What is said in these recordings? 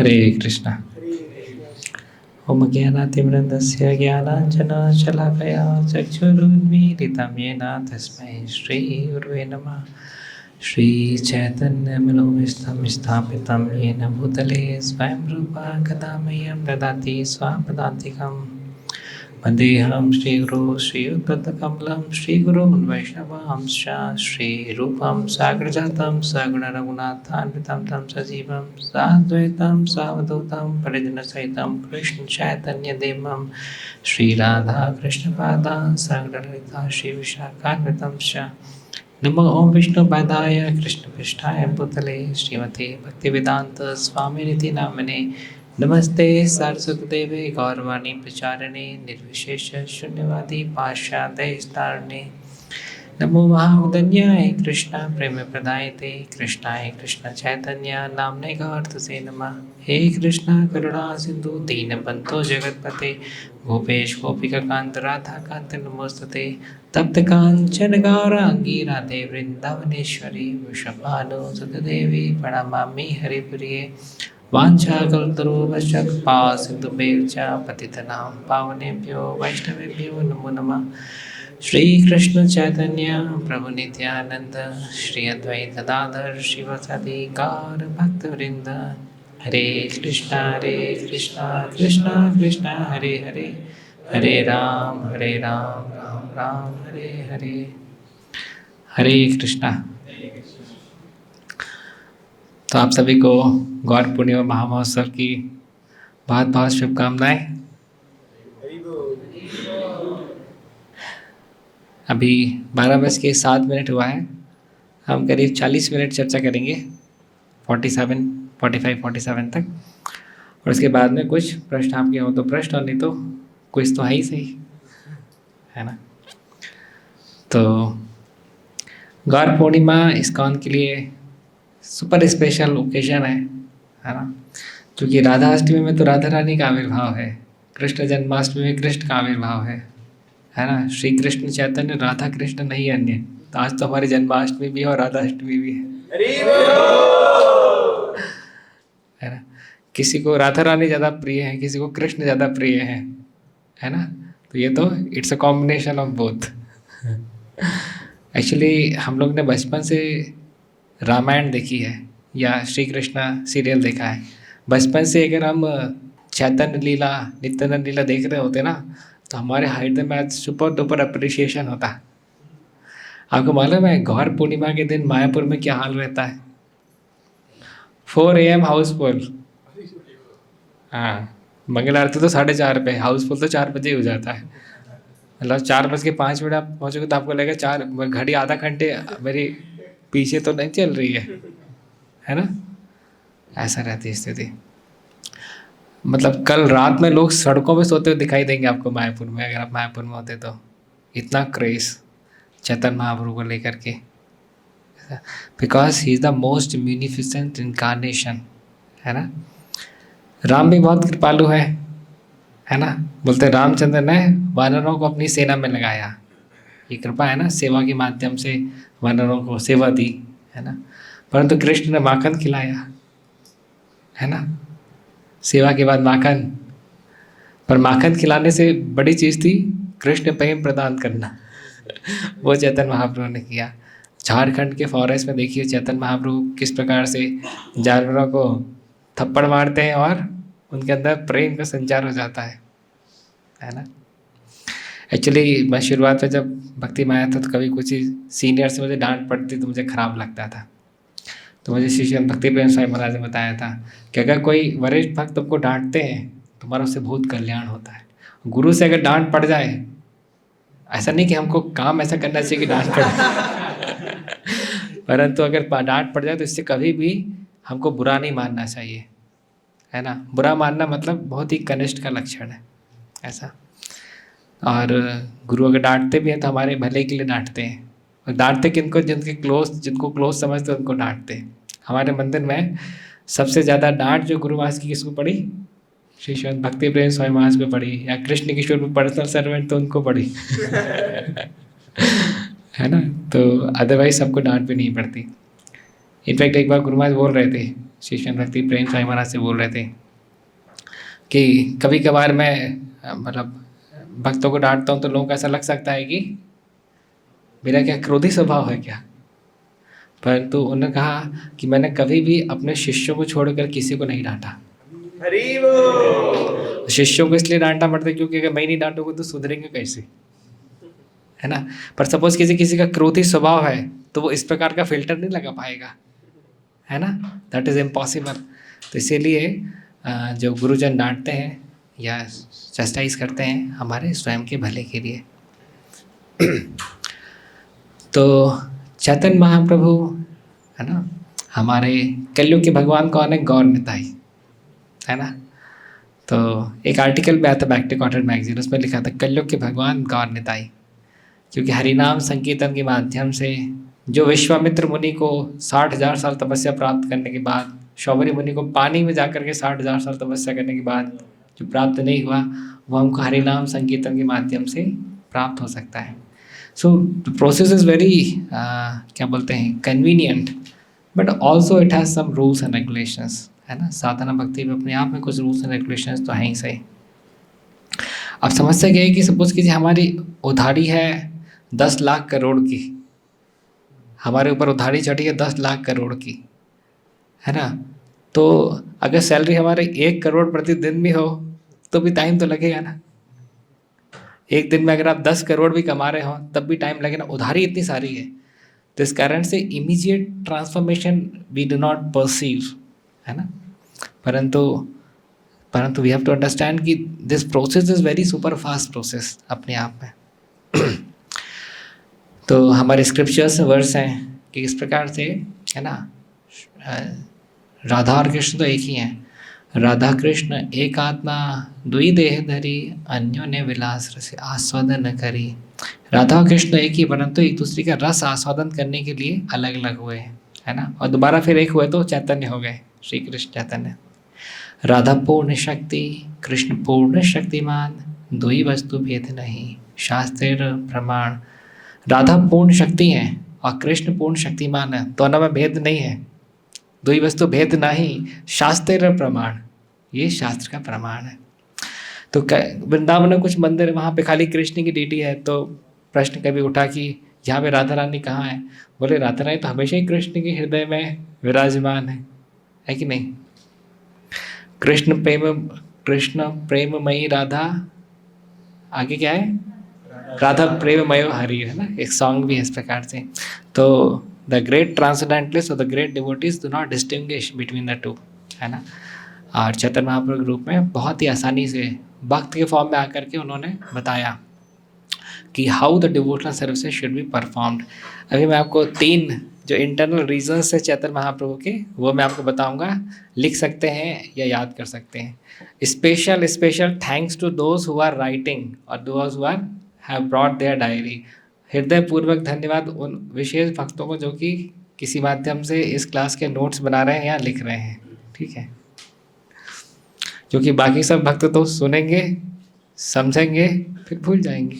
हरे कृष्णा। ओम ज्ञानातिमृन्दस्य ज्ञानाञ्जनशलाकया चक्षुरुन्मीलितं येन तस्मै श्रीगुरुवे नमः। श्रीचैतन्यमनोभीष्टं स्थापितं येन भूतले स्वयं रूपा कदा मह्यं ददाति स्वापदान्तिकं। वन्देऽहं श्रीगुरो श्रीयुतपदकमलं श्रीगुरून् वैष्णवांश्च श्रीरूपं साग्रजातं सगुणरघुनाथान्वितं तं सजीवं साद्वैतं सावधूतं परिजनसहितं कृष्णचैतन्यदेवं श्रीराधाकृष्णपादान् सगणललिता श्रीविशाखान्वितं च। नमो ओं विष्णुपादाय कृष्णपृष्ठाय भूतले श्रीमते भक्तिवेदांत स्वामिनिति नामिने नमस्ते सरस्वतीदेवे गौरवाणी प्रचारिणे निर्विशेष शून्यवादी पाश्चात्य नमो महावदन्याय कृष्ण प्रेम प्रदायते कृष्णाय कृष्ण चैतन्य नामने गौरतसे नमः। हे कृष्ण करुणा सिंधु दीनबंधो जगतपते गोपेश गोपिका कांत राधा कांत नमोस्तुते। तप्त कांचन गौरांगी राधे वृंदावनेश्वरी वृषभानुसुते देवी प्रणमामि हरिप्रिये। वाञ्छाकल्पतरुभ्यश्च कृपासिन्धुभ्यश्च च पतितनां पावनेभ्यो वैष्णवेभ्यो नमो नमः। श्रीकृष्ण चैतन्य प्रभु नित्यानंद श्री अद्वैत गदाधर शिवसदि गौर भक्तवृंद। हरे कृष्णा कृष्णा कृष्णा हरे हरे हरे राम राम राम हरे हरे। हरे कृष्णा। तो आप सभी को गौर पूर्णिमा महामहोत्सव की बहुत बहुत शुभकामनाएं। अभी 12:07 हुआ है। हम करीब 40 मिनट चर्चा करेंगे 47 तक, और उसके बाद में कुछ प्रश्न आपके हो तो प्रश्न, और नहीं तो कुछ तो है ही सही, है ना। तो गौर पूर्णिमा इस्कॉन के लिए सुपर स्पेशल ओकेजन है ना। क्योंकि राधा अष्टमी में तो राधा रानी का आविर्भाव है, कृष्ण जन्माष्टमी में कृष्ण का आविर्भाव है ना। श्री कृष्ण चैतन्य राधा कृष्ण नहीं अन्य। तो आज तो हमारी जन्माष्टमी भी है और राधा अष्टमी भी है ना। किसी को राधा रानी ज़्यादा प्रिय है, किसी को कृष्ण ज़्यादा प्रिय है ना। तो ये तो it's a combination of both. Actually हम लोग ने बचपन से रामायण देखी है या श्री कृष्णा सीरियल देखा है। बचपन से अगर हम चैतन्य लीला नित्यानंद लीला देख रहे होते ना, तो हमारे हृदय में सुपर डुपर अप्रिशिएशन होता। आपको मालूम है गौर पूर्णिमा के दिन मायापुर में क्या हाल रहता है? 4 AM हाउसफुल। हाँ, मंगल आरती तो 4:30 पे, हाउसफुल तो 4 बजे हो जाता है। मतलब 4:05 आप पहुँचोगे तो आपको लगेगा 4 घड़ी आधा घंटे मेरी पीछे तो नहीं चल रही है ना। ऐसा रहती है स्थिति। मतलब कल रात में लोग सड़कों में सोते हुए दिखाई देंगे आपको मायापुर में, अगर आप मायापुर में होते तो। इतना क्रेज चैतन्य महाप्रभु को लेकर के, because he is the most munificent incarnation, है ना। राम भी बहुत कृपालु है ना। बोलते रामचंद्र ने वानरों को अपनी सेना में लगाया। ये कृपा है ना, सेवा के माध्यम से वानरों को सेवा दी, है ना। परंतु कृष्ण ने माखन खिलाया, है ना। सेवा के बाद माखन, पर माखन खिलाने से बड़ी चीज़ थी कृष्ण प्रेम प्रदान करना। वो चैतन्य महाप्रभु ने किया। झारखंड के फॉरेस्ट में देखिए चैतन्य महाप्रभु किस प्रकार से जानवरों को थप्पड़ मारते हैं और उनके अंदर प्रेम का संचार हो जाता है ना। एक्चुअली मैं शुरुआत में जब भक्ति में आया था तो कभी कुछ सीनियर से मुझे डांट पड़ती तो मुझे खराब लगता था। तो मुझे शिष्य भक्ति प्रेम स्वामी महाराज ने बताया था कि अगर कोई वरिष्ठ भक्त तुमको डांटते हैं तुम्हारा उससे बहुत कल्याण होता है। गुरु से अगर डांट पड़ जाए, ऐसा नहीं कि हमको काम ऐसा करना चाहिए कि डांट पड़े, परंतु अगर डांट पड़ जाए तो इससे कभी भी हमको बुरा नहीं मानना चाहिए, है ना। बुरा मानना मतलब बहुत ही कनिष्ठ का लक्षण है ऐसा। और गुरु अगर डांटते भी हैं तो हमारे भले के लिए डांटते हैं। और डांटते किनको? जिनको क्लोज समझते हैं उनको डांटते हैं। हमारे मंदिर में सबसे ज़्यादा डांट जो गुरुवास की किसको पड़ी? श्री श्रीमद् भक्ति प्रेम स्वामी महाराज को पड़ी, या कृष्ण किशोर पर्सनल सर्वेंट तो उनको पड़ी है ना। तो अदरवाइज सबको डांट भी नहीं पड़ती। इनफैक्ट एक बार गुरु महाराज बोल रहे थे, शिष्य भक्ति प्रेम स्वामी महाराज से बोल रहे थे कि कभी कभार मैं मतलब भक्तों को डांटता हूँ तो लोगों को ऐसा लग सकता है कि मेरा क्या क्रोधी स्वभाव है क्या, परंतु उन्होंने कहा कि मैंने कभी भी अपने शिष्यों को छोड़कर किसी को नहीं डांटा। शिष्यों को इसलिए डांटना पड़ता है क्योंकि अगर मैं नहीं डांटूंगा तो सुधरेंगे कैसे, है ना। पर सपोज किसी का क्रोधी स्वभाव है तो वो इस प्रकार का फिल्टर नहीं लगा पाएगा, है ना, दैट इज़ इम्पॉसिबल। तो इसीलिए जो गुरुजन डांटते हैं या चस्टाइज करते हैं हमारे स्वयं के भले के लिए। तो चैतन्य महाप्रभु, है ना, हमारे कलयुग के भगवान कौन है? गौर निताई, है ना। तो एक आर्टिकल में आया था बैक टू कॉटन मैगजीन, उसमें लिखा था कलयुग के भगवान गौर निताई, क्योंकि हरिनाम संकीर्तन के माध्यम से जो विश्वामित्र मुनि को 60,000 साल तपस्या प्राप्त करने के बाद, शौबरी मुनि को पानी में जाकर के 60,000 साल तपस्या करने के बाद जो प्राप्त नहीं हुआ, वो हमको हरिनाम संकीर्तन के माध्यम से प्राप्त हो सकता है। So the process is very क्या बोलते हैं, convenient, but also it has some rules and regulations, है ना। साधना भक्ति में अपने आप में कुछ रूल्स एंड रेगुलेशंस तो हैं ही सही। अब समस्या क्या है कि सपोज कीजिए हमारी उधारी है 10 लाख करोड़ की, हमारे ऊपर उधारी चढ़ी है 10 लाख करोड़ की, है ना। तो अगर सैलरी हमारे 1 करोड़ प्रतिदिन भी हो तो भी टाइम तो लगेगा ना। एक दिन में अगर आप 10 करोड़ भी कमा रहे हो तब भी टाइम लगेगा, उधारी इतनी सारी है। तो इस कारण से immediate transformation we do not perceive, है ना। परंतु वी हैव टू अंडरस्टैंड कि this process is very super fast process अपने आप में। तो हमारे स्क्रिप्चर्स वर्स हैं कि इस प्रकार से, है ना, राधा और कृष्ण तो एक ही हैं। राधा कृष्ण एक आत्मा दुई देह धरी, अन्यों ने विलास रस आस्वादन करी। राधा और कृष्ण एक ही, परंतु एक दूसरे का रस आस्वादन करने के लिए अलग अलग हुए, है ना। और दोबारा फिर एक हुए तो चैतन्य हो गए, श्री कृष्ण चैतन्य। राधा पूर्ण शक्ति, कृष्ण पूर्ण शक्तिमान, दुई वस्तु भेद नहीं, शास्त्र प्रमाण। राधा पूर्ण शक्ति है और कृष्ण पूर्ण शक्तिमान है, दोनों में भेद नहीं है। दुई वस्तु भेद नहीं, शास्त्र प्रमाण, ये शास्त्र का प्रमाण है। तो वृंदावन में कुछ मंदिर है, वहाँ पे खाली कृष्ण की डीटी है। तो प्रश्न कभी उठा कि यहाँ पे राधा रानी कहाँ है? बोले राधा रानी तो हमेशा ही कृष्ण के हृदय में विराजमान है कि नहीं। कृष्ण प्रेममयी राधा, आगे क्या है? राधा प्रेममय हरि, है ना, एक सॉन्ग भी है इस प्रकार से। तो द ग्रेट ट्रांसेंडेंटलिस्ट और the great devotees do not distinguish between the two, है ना। और चैतन्य महाप्रभु के रूप में बहुत ही आसानी से भक्त के फॉर्म में आकर के उन्होंने बताया कि how the devotional services should be performed. अभी मैं आपको 3 जो इंटरनल रीजंस है चैतन्य महाप्रभु के, वो मैं आपको बताऊंगा, लिख सकते हैं या याद कर सकते हैं। Special thanks to those who are writing और those who are have brought their diary. हृदय पूर्वक धन्यवाद उन विशेष भक्तों को जो कि किसी माध्यम से इस क्लास के नोट्स बना रहे हैं या लिख रहे हैं, ठीक है। क्योंकि बाकी सब भक्त तो सुनेंगे, समझेंगे, फिर भूल जाएंगे।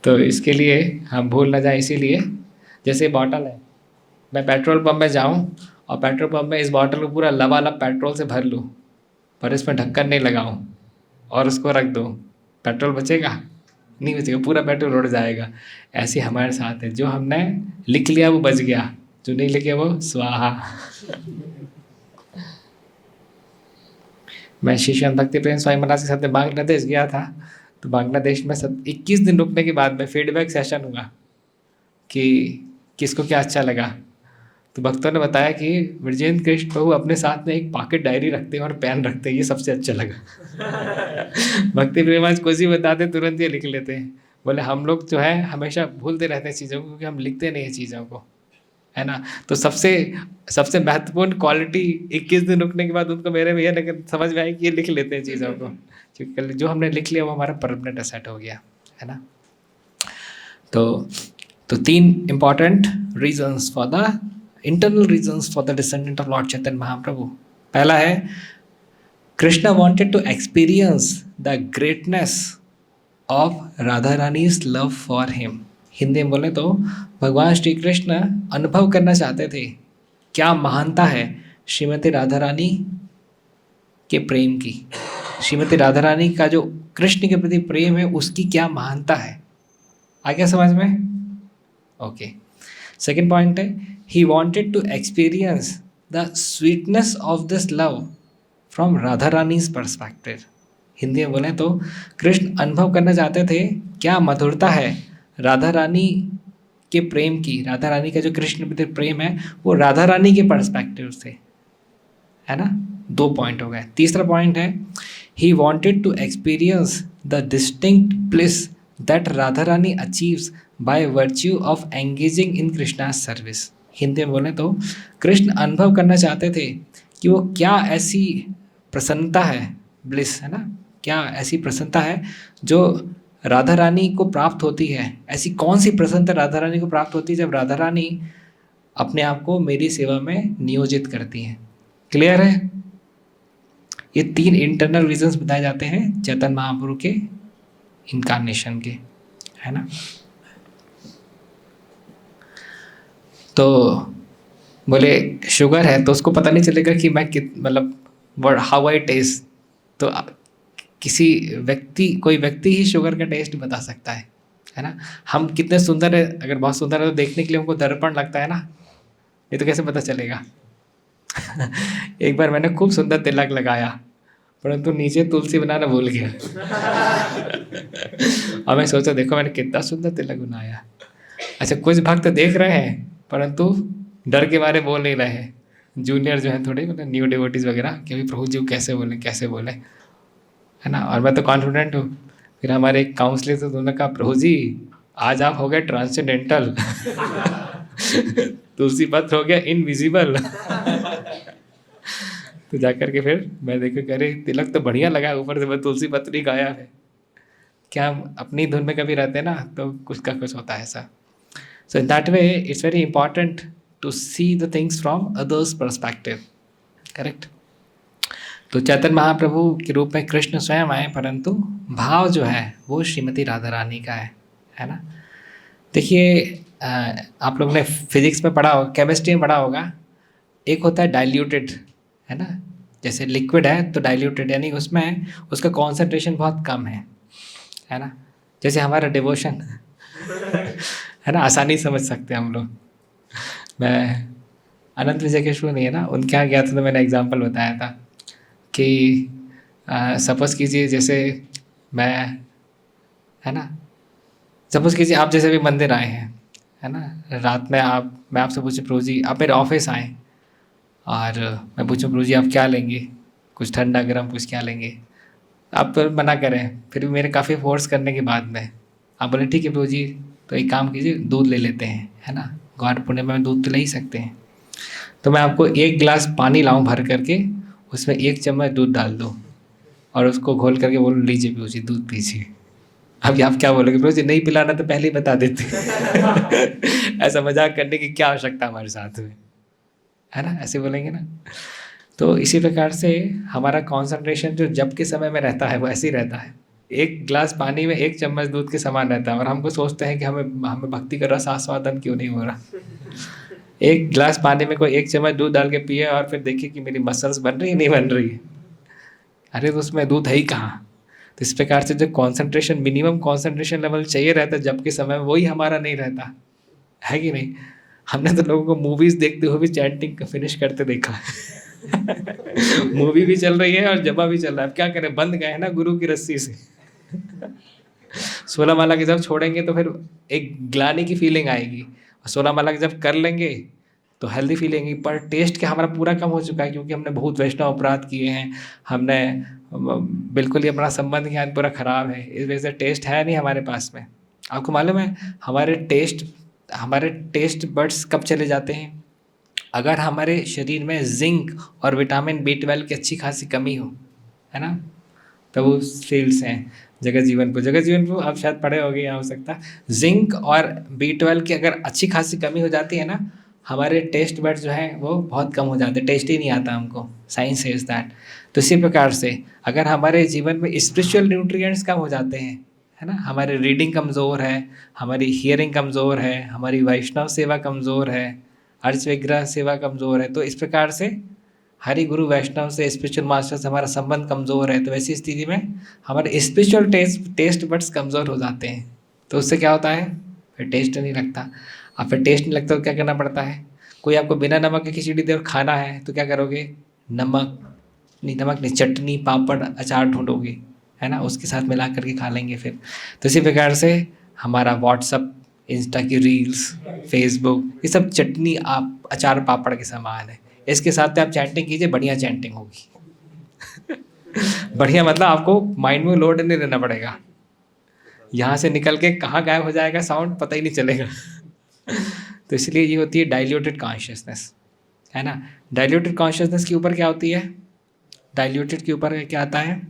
तो इसके लिए हम भूल ना जाए, इसीलिए जैसे बॉटल है, मैं पेट्रोल पंप में जाऊं और पेट्रोल पंप में इस बॉटल को पूरा लबालब पेट्रोल से भर लूं, पर इसमें ढक्कन नहीं लगाऊं और उसको रख दूं, पेट्रोल बचेगा? नहीं बचेगा, पूरा पेट्रोल उड़ जाएगा। ऐसे हमारे साथ है, जो हमने लिख लिया वो बच गया, जो नहीं लिखे वो स्वाहा। मैं श्री भक्ति प्रेम स्वामी महाराज के साथ में बांग्लादेश गया था। तो बांग्लादेश में 21 दिन रुकने के बाद में फीडबैक सेशन हुआ कि किसको क्या अच्छा लगा। तो भक्तों ने बताया कि ब्रजेंद्र कृष्ण प्रभु अपने साथ में एक पॉकेट डायरी रखते हैं और पेन रखते हैं, ये सबसे अच्छा लगा। भक्ति प्रेमाज कुछ ही बताते तुरंत ये लिख लेते हैं। बोले हम लोग जो है हमेशा भूलते रहते हैं चीज़ों को, क्योंकि हम लिखते नहीं हैं चीज़ों को, है ना। तो सबसे महत्वपूर्ण क्वालिटी 21 दिन रुकने के बाद उनको मेरे में ये समझ में आई कि ये लिख लेते हैं चीज़ों को, क्योंकि जो हमने लिख लिया वो हमारा परमानेंट असेट हो गया, है ना। तो 3 important reasons for the internal reasons for the descendant of lord Chaitanya Mahaprabhu. पहला है Krishna wanted to experience the greatness of Radha Rani's love for him. Hindi में बोले तो भगवान श्री कृष्ण अनुभव करना चाहते थे क्या महानता है श्रीमती राधा रानी के प्रेम की। श्रीमती राधा रानी का जो कृष्ण के प्रति प्रेम है उसकी क्या महानता है। आ गया समझ में? ओके। सेकेंड पॉइंट है he wanted to experience the sweetness of this love from Radha Rani's perspective. Hindi में बोले तो कृष्ण अनुभव करना चाहते थे क्या मधुरता है राधा रानी के प्रेम की। राधा रानी का जो कृष्ण प्रति प्रेम है वो राधा रानी के पर्सपेक्टिव से, है ना। 2 पॉइंट हो गए। तीसरा पॉइंट है he wanted to experience the distinct bliss that Radha Rani achieves by virtue of engaging in Krishna service. Hindi में बोले तो कृष्ण अनुभव करना चाहते थे कि वो क्या ऐसी प्रसन्नता है, ब्लिस है ना, क्या ऐसी प्रसन्नता है जो राधा रानी को प्राप्त होती है। ऐसी कौन सी प्रसन्नता राधा रानी को प्राप्त होती है जब राधा रानी अपने आप को मेरी सेवा में नियोजित करती हैं। क्लियर है? ये 3 इंटरनल रीजंस बताए जाते हैं चैतन्य महाप्रभु के इनकारनेशन के, है ना। तो बोले शुगर है तो उसको पता नहीं चलेगा कि मैं मतलब हाउ आई टेस्ट। तो किसी व्यक्ति, कोई व्यक्ति ही शुगर का टेस्ट बता सकता है ना। हम कितने सुंदर है, अगर बहुत सुंदर है तो देखने के लिए हमको दर्पण लगता है ना, ये तो कैसे पता चलेगा। एक बार मैंने खूब सुंदर तिलक लगाया परंतु नीचे तुलसी बनाना भूल गया। और मैं सोचा देखो मैंने कितना सुंदर तिलक बनाया। अच्छा, कुछ भक्त देख रहे हैं परंतु डर के मारे बोल नहीं रहे हैं। जूनियर जो है थोड़े मतलब न्यू डिवोटीज वगैरह कि अभी प्रभु जी कैसे बोले, है ना। और मैं तो कॉन्फिडेंट हूँ। फिर हमारे एक काउंसलर से उन्होंने कहा प्रभु जी आज आप हो गए ट्रांसजेंडेंटल। तुलसी पत्र हो गया इनविजिबल। तो जाकर के फिर मैं देखो कह रहे तिलक तो बढ़िया लगा है, ऊपर से मैं तुलसी पत्र ही गाया है। क्या हम अपनी धुन में कभी रहते हैं ना तो कुछ का कुछ होता है ऐसा। So in that way it's very important to see the things from others perspective, correct. तो चैतन्य महाप्रभु के रूप में कृष्ण स्वयं आए परंतु भाव जो है वो श्रीमती राधा रानी का है ना। देखिए आप लोग ने फिजिक्स में पढ़ा होगा, केमिस्ट्री में पढ़ा होगा, एक होता है डाइल्यूटेड, है ना। जैसे लिक्विड है तो डाइल्यूटेड यानी उसमें उसका कॉन्सेंट्रेशन बहुत कम है ना। जैसे हमारा डिवोशन है ना, आसानी समझ सकते हैं हम लोग। मैं अनंत विजय के शुरू नहीं है ना, उनके यहाँ गया था तो मैंने एग्जांपल बताया था कि सपोज कीजिए जैसे मैं, है ना, सपोज कीजिए आप जैसे भी मंदिर आए हैं, है ना, रात में मैं आपसे पूछूं प्रभु जी आप मेरे ऑफिस आए और मैं पूछूं प्रभु जी आप क्या लेंगे, कुछ ठंडा गर्म कुछ क्या लेंगे, आप तो मना करें, फिर भी मेरे काफ़ी फोर्स करने के बाद में आप बोले ठीक है प्रभु जी तो एक काम कीजिए दूध ले लेते हैं, है ना, गौर पूर्णिमा में दूध तो ले ही सकते हैं। तो मैं आपको 1 गिलास पानी लाऊं भर करके, उसमें 1 चम्मच दूध डाल दो और उसको घोल करके बोलो लीजिए प्रभु जी दूध पीजिए। अभी आप क्या बोलोगे प्रभु जी नहीं पिलाना तो पहले ही बता देते। ऐसा मजाक करने की क्या आवश्यकता हमारे साथ में, है ना, ऐसे बोलेंगे ना। तो इसी प्रकार से हमारा कंसंट्रेशन जो जब के समय में रहता है वो ऐसे ही रहता है। 1 गिलास पानी में 1 चम्मच दूध के समान रहता है और हमको सोचते हैं कि हमें भक्ति का रस आस्वादन क्यों नहीं हो रहा। 1 गिलास पानी में कोई 1 चम्मच दूध डाल के पिए और फिर देखिए कि मेरी मसल्स बन रही है नहीं बन रही है, अरे तो उसमें दूध है ही कहाँ। तो इस प्रकार से जो कॉन्सेंट्रेशन, मिनिमम कॉन्सेंट्रेशन लेवल चाहिए रहता है जब के समय में, वही हमारा नहीं रहता है कि नहीं। हमने तो लोगों को मूवीज देखते हुए भी चैंटिंग का फिनिश करते देखा है। मूवी भी चल रही है और जबा भी चल रहा है, अब क्या करें, बंद गए हैं ना गुरु की रस्सी से। 16 माला की जब छोड़ेंगे तो फिर एक ग्लानि की फीलिंग आएगी, और 16 माला की जब कर लेंगे तो हेल्दी फीलिंग, पर टेस्ट क्या हमारा पूरा कम हो चुका है क्योंकि हमने बहुत वैष्णव अपराध किए हैं, हमने बिल्कुल ही अपना संबंध ज्ञान पूरा खराब है, इस वजह से टेस्ट है नहीं हमारे पास में। आपको मालूम है हमारे टेस्ट बड्स कब चले जाते हैं, अगर हमारे शरीर में जिंक और विटामिन B12 की अच्छी खासी कमी हो, है ना। तो वो सेल्स हैं जगत जीवन को आप शायद पढ़े होंगे, यहाँ हो सकता है जिंक और B12 की अगर अच्छी खासी कमी हो जाती है ना, हमारे टेस्ट बड्स जो हैं वो बहुत कम हो जाते हैं, टेस्ट ही नहीं आता हमको, साइंस सेज दैट। तो इसी प्रकार से अगर हमारे जीवन में स्पिरिचुअल न्यूट्रिएंट्स कम हो जाते हैं, है ना। हमारी रीडिंग कमज़ोर है, हमारी हियरिंग कमज़ोर है, हमारी वैष्णव सेवा कमज़ोर है, अर्च विग्रह सेवा कमज़ोर है। तो इस प्रकार से हरि गुरु वैष्णव से, स्पिरिचुअल मास्टर से हमारा संबंध कमज़ोर है। तो ऐसी स्थिति में हमारे स्पिरिचुअल टेस्ट बड्स कमज़ोर हो जाते हैं। तो उससे क्या होता है, फिर टेस्ट नहीं लगता। अब फिर टेस्ट नहीं लगता तो क्या करना पड़ता है, कोई आपको बिना नमक की खिचड़ी दे और खाना है तो क्या करोगे, नमक नहीं, चटनी पापड़ अचार ढूंढोगे, है ना, उसके साथ मिला करके खा लेंगे फिर। तो इसी प्रकार से हमारा व्हाट्सअप, इंस्टा की रील्स, फेसबुक, ये सब चटनी आप अचार पापड़ के समान है। इसके साथ आप चैंटिंग कीजिए, बढ़िया चैंटिंग होगी। बढ़िया मतलब आपको माइंड में लोड नहीं लेना पड़ेगा, यहाँ से निकल के कहाँ गायब हो जाएगा साउंड पता ही नहीं चलेगा। तो इसलिए ये होती है डाइल्यूटेड कॉन्शियसनेस, है ना। डाइल्यूटेड कॉन्शियसनेस के ऊपर क्या होती है, डाइल्यूटेड के ऊपर क्या आता है,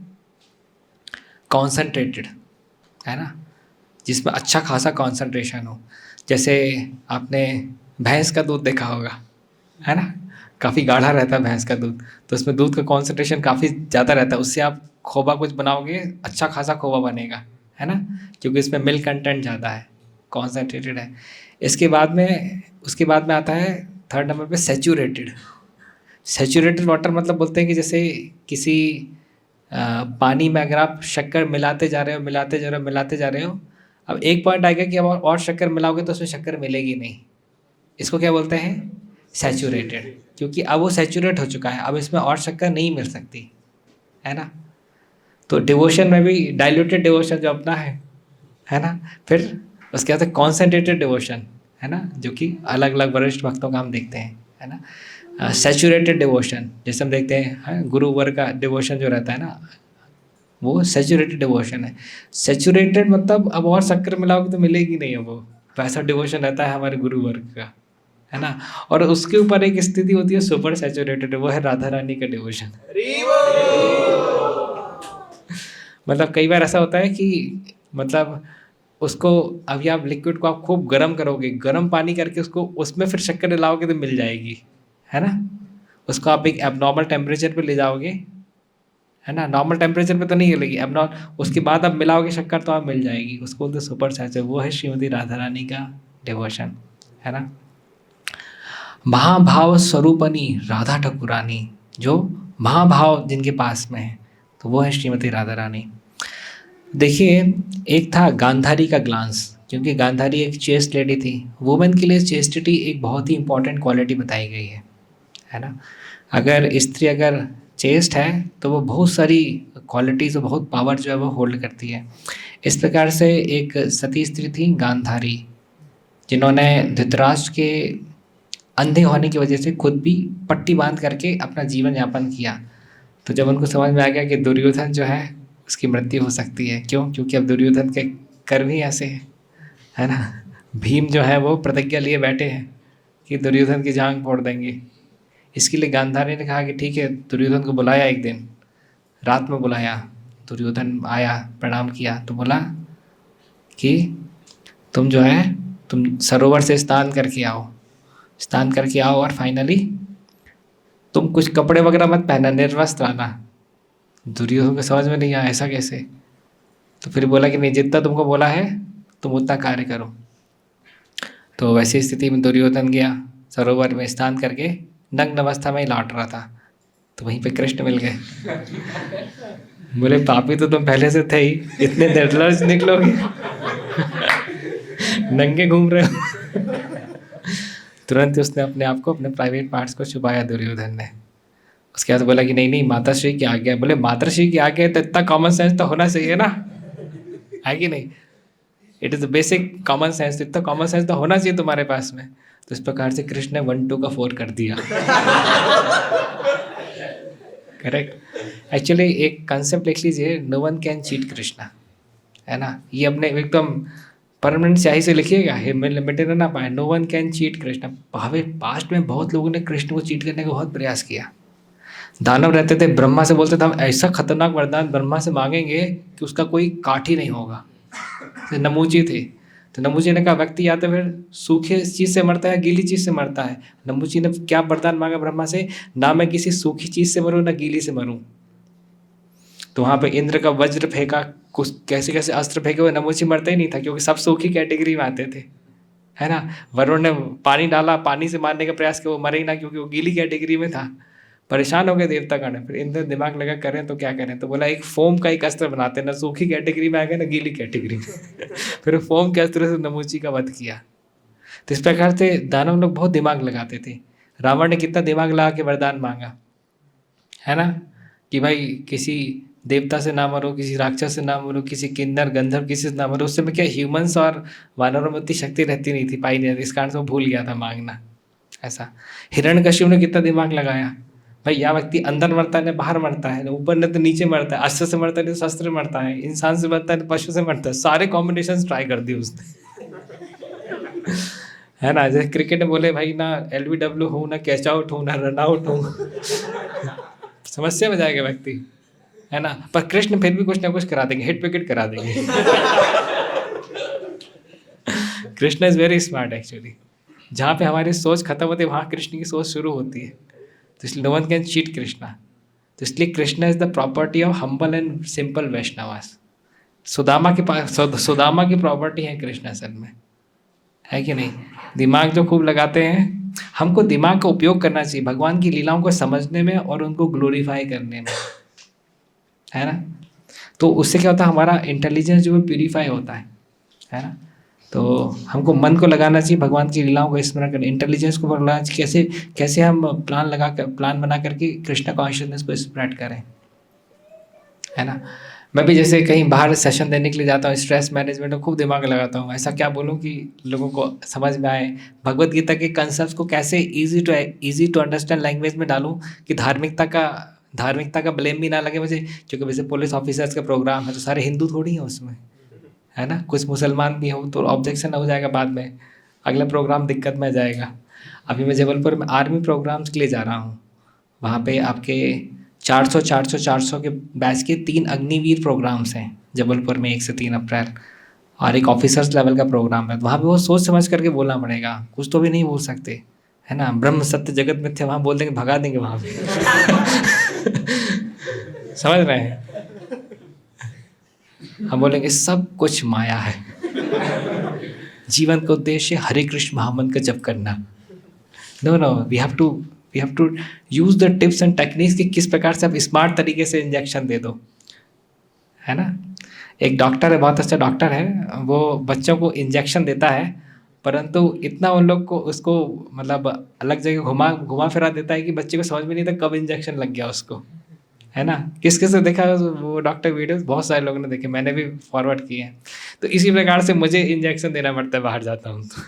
कॉन्सनट्रेटेड, है ना, जिसमें अच्छा खासा कॉन्सनट्रेशन हो। जैसे आपने भैंस का दूध देखा होगा, है ना, काफ़ी गाढ़ा रहता है भैंस का दूध, तो उसमें दूध का कॉन्सनट्रेशन काफ़ी ज़्यादा रहता है। उससे आप खोबा कुछ बनाओगे, अच्छा खासा खोबा बनेगा, है ना, क्योंकि इसमें मिल्क कंटेंट ज़्यादा है, कॉन्सनट्रेटेड है। इसके बाद में, उसके बाद में आता है थर्ड नंबर पे सैचुरेटेड। सैचुरेटेड वाटर मतलब बोलते हैं कि जैसे किसी पानी में अगर आप शक्कर मिलाते जा रहे हो, मिलाते जा रहे हो, अब एक पॉइंट आएगा कि अब और शक्कर मिलाओगे तो उसमें शक्कर मिलेगी नहीं। इसको क्या बोलते हैं, सैचुरेटेड, क्योंकि अब वो सैचुरेट हो चुका है, अब इसमें और शक्कर नहीं मिल सकती, है ना। तो डिवोशन में भी डाइल्यूटेड डिवोशन जो अपना है ना। फिर उसके बाद कॉन्सेंट्रेटेड डिवोशन, है ना, जो कि अलग अलग वरिष्ठ भक्तों का हम देखते हैं, है ना। सैचुरेटेड डिवोशन जैसे हम देखते हैं गुरु वर्ग का डिवोशन जो रहता है ना, वो सैचुरेटेड डिवोशन है। सैचुरेटेड मतलब अब और शक्कर मिलाओगे तो मिलेगी नहीं, अब वो वैसा डिवोशन रहता है हमारे गुरु वर्ग का, है ना। और उसके ऊपर एक स्थिति होती है सुपर सैचुरेटेड, वो है राधा रानी का डिवोशन। मतलब कई बार ऐसा होता है कि मतलब उसको अभी आप लिक्विड को आप खूब गर्म करोगे, गर्म पानी करके उसको उसमें फिर शक्कर मिलाओगे तो मिल जाएगी, है ना। उसको आप एक एबनॉर्मल टेम्परेचर पे ले जाओगे, है ना, नॉर्मल टेम्परेचर पे तो नहीं मिलेगी, एबनॉर्मल, उसके बाद आप मिलाओगे शक्कर तो आप मिल जाएगी, उसको बोलते सुपर सैचुरेटेड। वो है श्रीमती राधा रानी का डिवोशन, है ना। महाभाव स्वरूपनी राधा ठाकुरानी, जो महाभाव जिनके पास में है, तो वो है श्रीमती राधा रानी। देखिए, एक था गांधारी का ग्लांस, क्योंकि गांधारी एक चेस्ट लेडी थी। वुमेन के लिए चेस्टिटी एक बहुत ही इंपॉर्टेंट क्वालिटी बताई गई है ना। अगर स्त्री अगर चेस्ट है तो वो बहुत सारी क्वालिटीज़ और बहुत पावर जो है वो होल्ड करती है। इस प्रकार से एक सती स्त्री थी गांधारी, जिन्होंने धृतराष्ट्र के अंधे होने की वजह से खुद भी पट्टी बांध करके अपना जीवन यापन किया। तो जब उनको समझ में आ गया कि दुर्योधन जो है उसकी मृत्यु हो सकती है, क्यों, क्योंकि अब दुर्योधन के कर्म ही ऐसे हैं, है ना। भीम जो है वो प्रतिज्ञा लिए बैठे हैं कि दुर्योधन की जांग फोड़ देंगे। इसके लिए गांधारी ने कहा कि ठीक है, दुर्योधन को बुलाया, एक दिन रात में बुलाया, दुर्योधन आया, प्रणाम किया, तो बोला कि तुम जो है तुम सरोवर से स्नान करके आओ और फाइनली तुम कुछ कपड़े वगैरह मत पहना, निर्वस्त्र आना। दुर्योधन को समझ में नहीं आया ऐसा कैसे, तो फिर बोला कि नहीं, जितना तुमको बोला है तुम उतना कार्य करो। तो वैसी स्थिति में दुर्योधन गया, सरोवर में स्नान करके नग्न अवस्था में ही लौट रहा था, तो वहीं पे कृष्ण मिल गए। बोले पापी तो तुम पहले से थे ही, इतने निर्लज निकलोगे, नंगे घूम रहे हो। तुरंत उसने अपने आप को, अपने प्राइवेट पार्ट्स को छुपाया दुर्योधन ने। उसके बाद बोला कि नहीं, माताश्री की आज्ञा है। बोले माताश्री की आज्ञा है तो इतना कॉमन सेंस तो होना चाहिए ना, है कि नहीं। It is the basic common sense, इतना कॉमन सेंस तो होना चाहिए तुम्हारे पास में। तो इस प्रकार से कृष्ण ने 1 2 का 4 कर दिया। करेक्ट। एक्चुअली एक कंसेप्ट लिख लीजिए, no one can cheat Krishna, है ना। ये अपने एकदम परमानेंट स्याही से लिखिएगा, मिटे ना पाए, no one can cheat Krishna. भावे पास्ट में बहुत लोगों ने कृष्ण को चीट करने का बहुत प्रयास किया। दानव रहते थे, ब्रह्मा से बोलते थे हम ऐसा खतरनाक वरदान ब्रह्मा से मांगेंगे कि उसका कोई काट ही नहीं होगा। तो नमूची थे, तो नमूची ने कहा व्यक्ति या तो फिर सूखे चीज़ से मरता है, गीली चीज़ से मरता है। नमूची ने क्या वरदान मांगा ब्रह्मा से, ना मैं किसी सूखी चीज़ से मरूँ ना गीली से मरूँ। तो वहाँ पे इंद्र का वज्र फेंका, कुछ कैसे कैसे अस्त्र फेंके, वो नमूची मरता ही नहीं था क्योंकि सब सूखी कैटेगरी में आते थे, है ना। वरुण ने पानी डाला, पानी से मारने का प्रयास किया, वो मरे ही ना क्योंकि वो गीली कैटेगरी में था। परेशान हो गए देवता गण। फिर इंद्र दिमाग लगा करें तो क्या करें, तो बोला एक फोम का एक अस्त्र बनाते हैं, ना सूखी कैटेगरी में आ गए ना गीली कैटेगरी में। फिर फोम के अस्त्र से नमूची का वध किया। तो इस प्रकार से दानव लोग बहुत दिमाग लगाते थे। रावण ने कितना दिमाग लगा के वरदान मांगा, है ना, कि भाई किसी देवता से ना मरो, किसी राक्षस से ना मरो, किसी किन्नर गंधर्व किसी से ना मरो। उस समय क्या ह्यूमंस और वानरों में उतनी शक्ति रहती नहीं थी, पाई नहीं थी, इस कारण से वो भूल गया था मांगना। ऐसा हिरण्यकश्यप ने कितना दिमाग लगाया, भाई यह व्यक्ति अंदर मरता है ना बाहर मरता है, ना ऊपर न तो नीचे मरता है, अस्त्र से मरता है तो शस्त्र मरता है, इंसान से मरता है तो पशु से मरता है, सारे कॉम्बिनेशन ट्राई कर दिए उसने। है ना, जैसे क्रिकेट में बोले भाई ना LBW हूँ, ना कैच आउट हूँ, ना रन आउट हूँ। समस्या में जाएगा व्यक्ति, है ना। पर कृष्ण फिर भी कुछ ना कुछ करा देंगे, हिट विकेट करा देंगे। Krishna is very smart actually. जहाँ पे हमारी सोच खत्म होती है वहाँ कृष्ण की सोच शुरू होती है। तो इसलिए no one can cheat Krishna. तो इसलिए Krishna is the property of humble and simple Vaishnavas. Sudama के पास सुदामा की प्रॉपर्टी है कृष्ण असल में, है कि नहीं। दिमाग जो खूब लगाते हैं, हमको दिमाग का उपयोग करना चाहिए भगवान की लीलाओं को समझने में और उनको ग्लोरीफाई करने में, है ना। तो उससे क्या होता है, हमारा इंटेलिजेंस जो है प्यूरीफाई होता है ना। तो हमको मन को लगाना चाहिए भगवान की लीलाओं को स्मरण करने, इंटेलिजेंस को लगाना चाहिए, कैसे कैसे हम प्लान बना करके कृष्ण कॉन्शियसनेस को स्प्रेड करें, है ना। मैं भी जैसे कहीं बाहर सेशन देने के लिए जाता हूँ, स्ट्रेस मैनेजमेंट में खूब दिमाग लगाता हूँ, ऐसा क्या बोलूँ कि लोगों को समझ में आए, भगवत गीता के कंसेप्ट को कैसे इजी टू अंडरस्टैंड लैंग्वेज में डालूँ कि धार्मिकता का ब्लेम भी ना लगे मुझे, क्योंकि वैसे पुलिस ऑफिसर्स का प्रोग्राम है तो सारे हिंदू थोड़ी हैं उसमें, है ना, कुछ मुसलमान भी हो तो ऑब्जेक्शन हो जाएगा, बाद में अगला प्रोग्राम दिक्कत में जाएगा। अभी मैं जबलपुर में आर्मी प्रोग्राम्स के लिए जा रहा हूँ, वहाँ पे आपके 400 के बैच के 3 अग्निवीर प्रोग्राम्स हैं जबलपुर में 1 से 3 अप्रैल, और एक ऑफिसर्स लेवल का प्रोग्राम है। तो वहाँ पे वो सोच समझ करके बोलना पड़ेगा, कुछ तो भी नहीं बोल सकते, है ना। ब्रह्म सत्य जगत मिथ्या वहाँ बोल देंगे, भगा देंगे वहाँ पे। समझ रहे हैं, हम बोलेंगे सब कुछ माया है, जीवन का उद्देश्य हरे कृष्ण महामंत्र का जप करना। No we have to use the tips and techniques कि किस प्रकार से आप स्मार्ट तरीके से इंजेक्शन दे दो, है ना। एक डॉक्टर है, बहुत अच्छा डॉक्टर है, वो बच्चों को इंजेक्शन देता है, परंतु इतना उन लोग को उसको मतलब अलग जगह घुमा फिरा देता है कि बच्चे को समझ में नहीं था कब इंजेक्शन लग गया उसको, है ना। किस किस ने देखा वो डॉक्टर वीडियोस, बहुत सारे लोगों ने देखे, मैंने भी फॉरवर्ड किए हैं। तो इसी प्रकार से मुझे इंजेक्शन देना पड़ता है बाहर जाता हूँ तो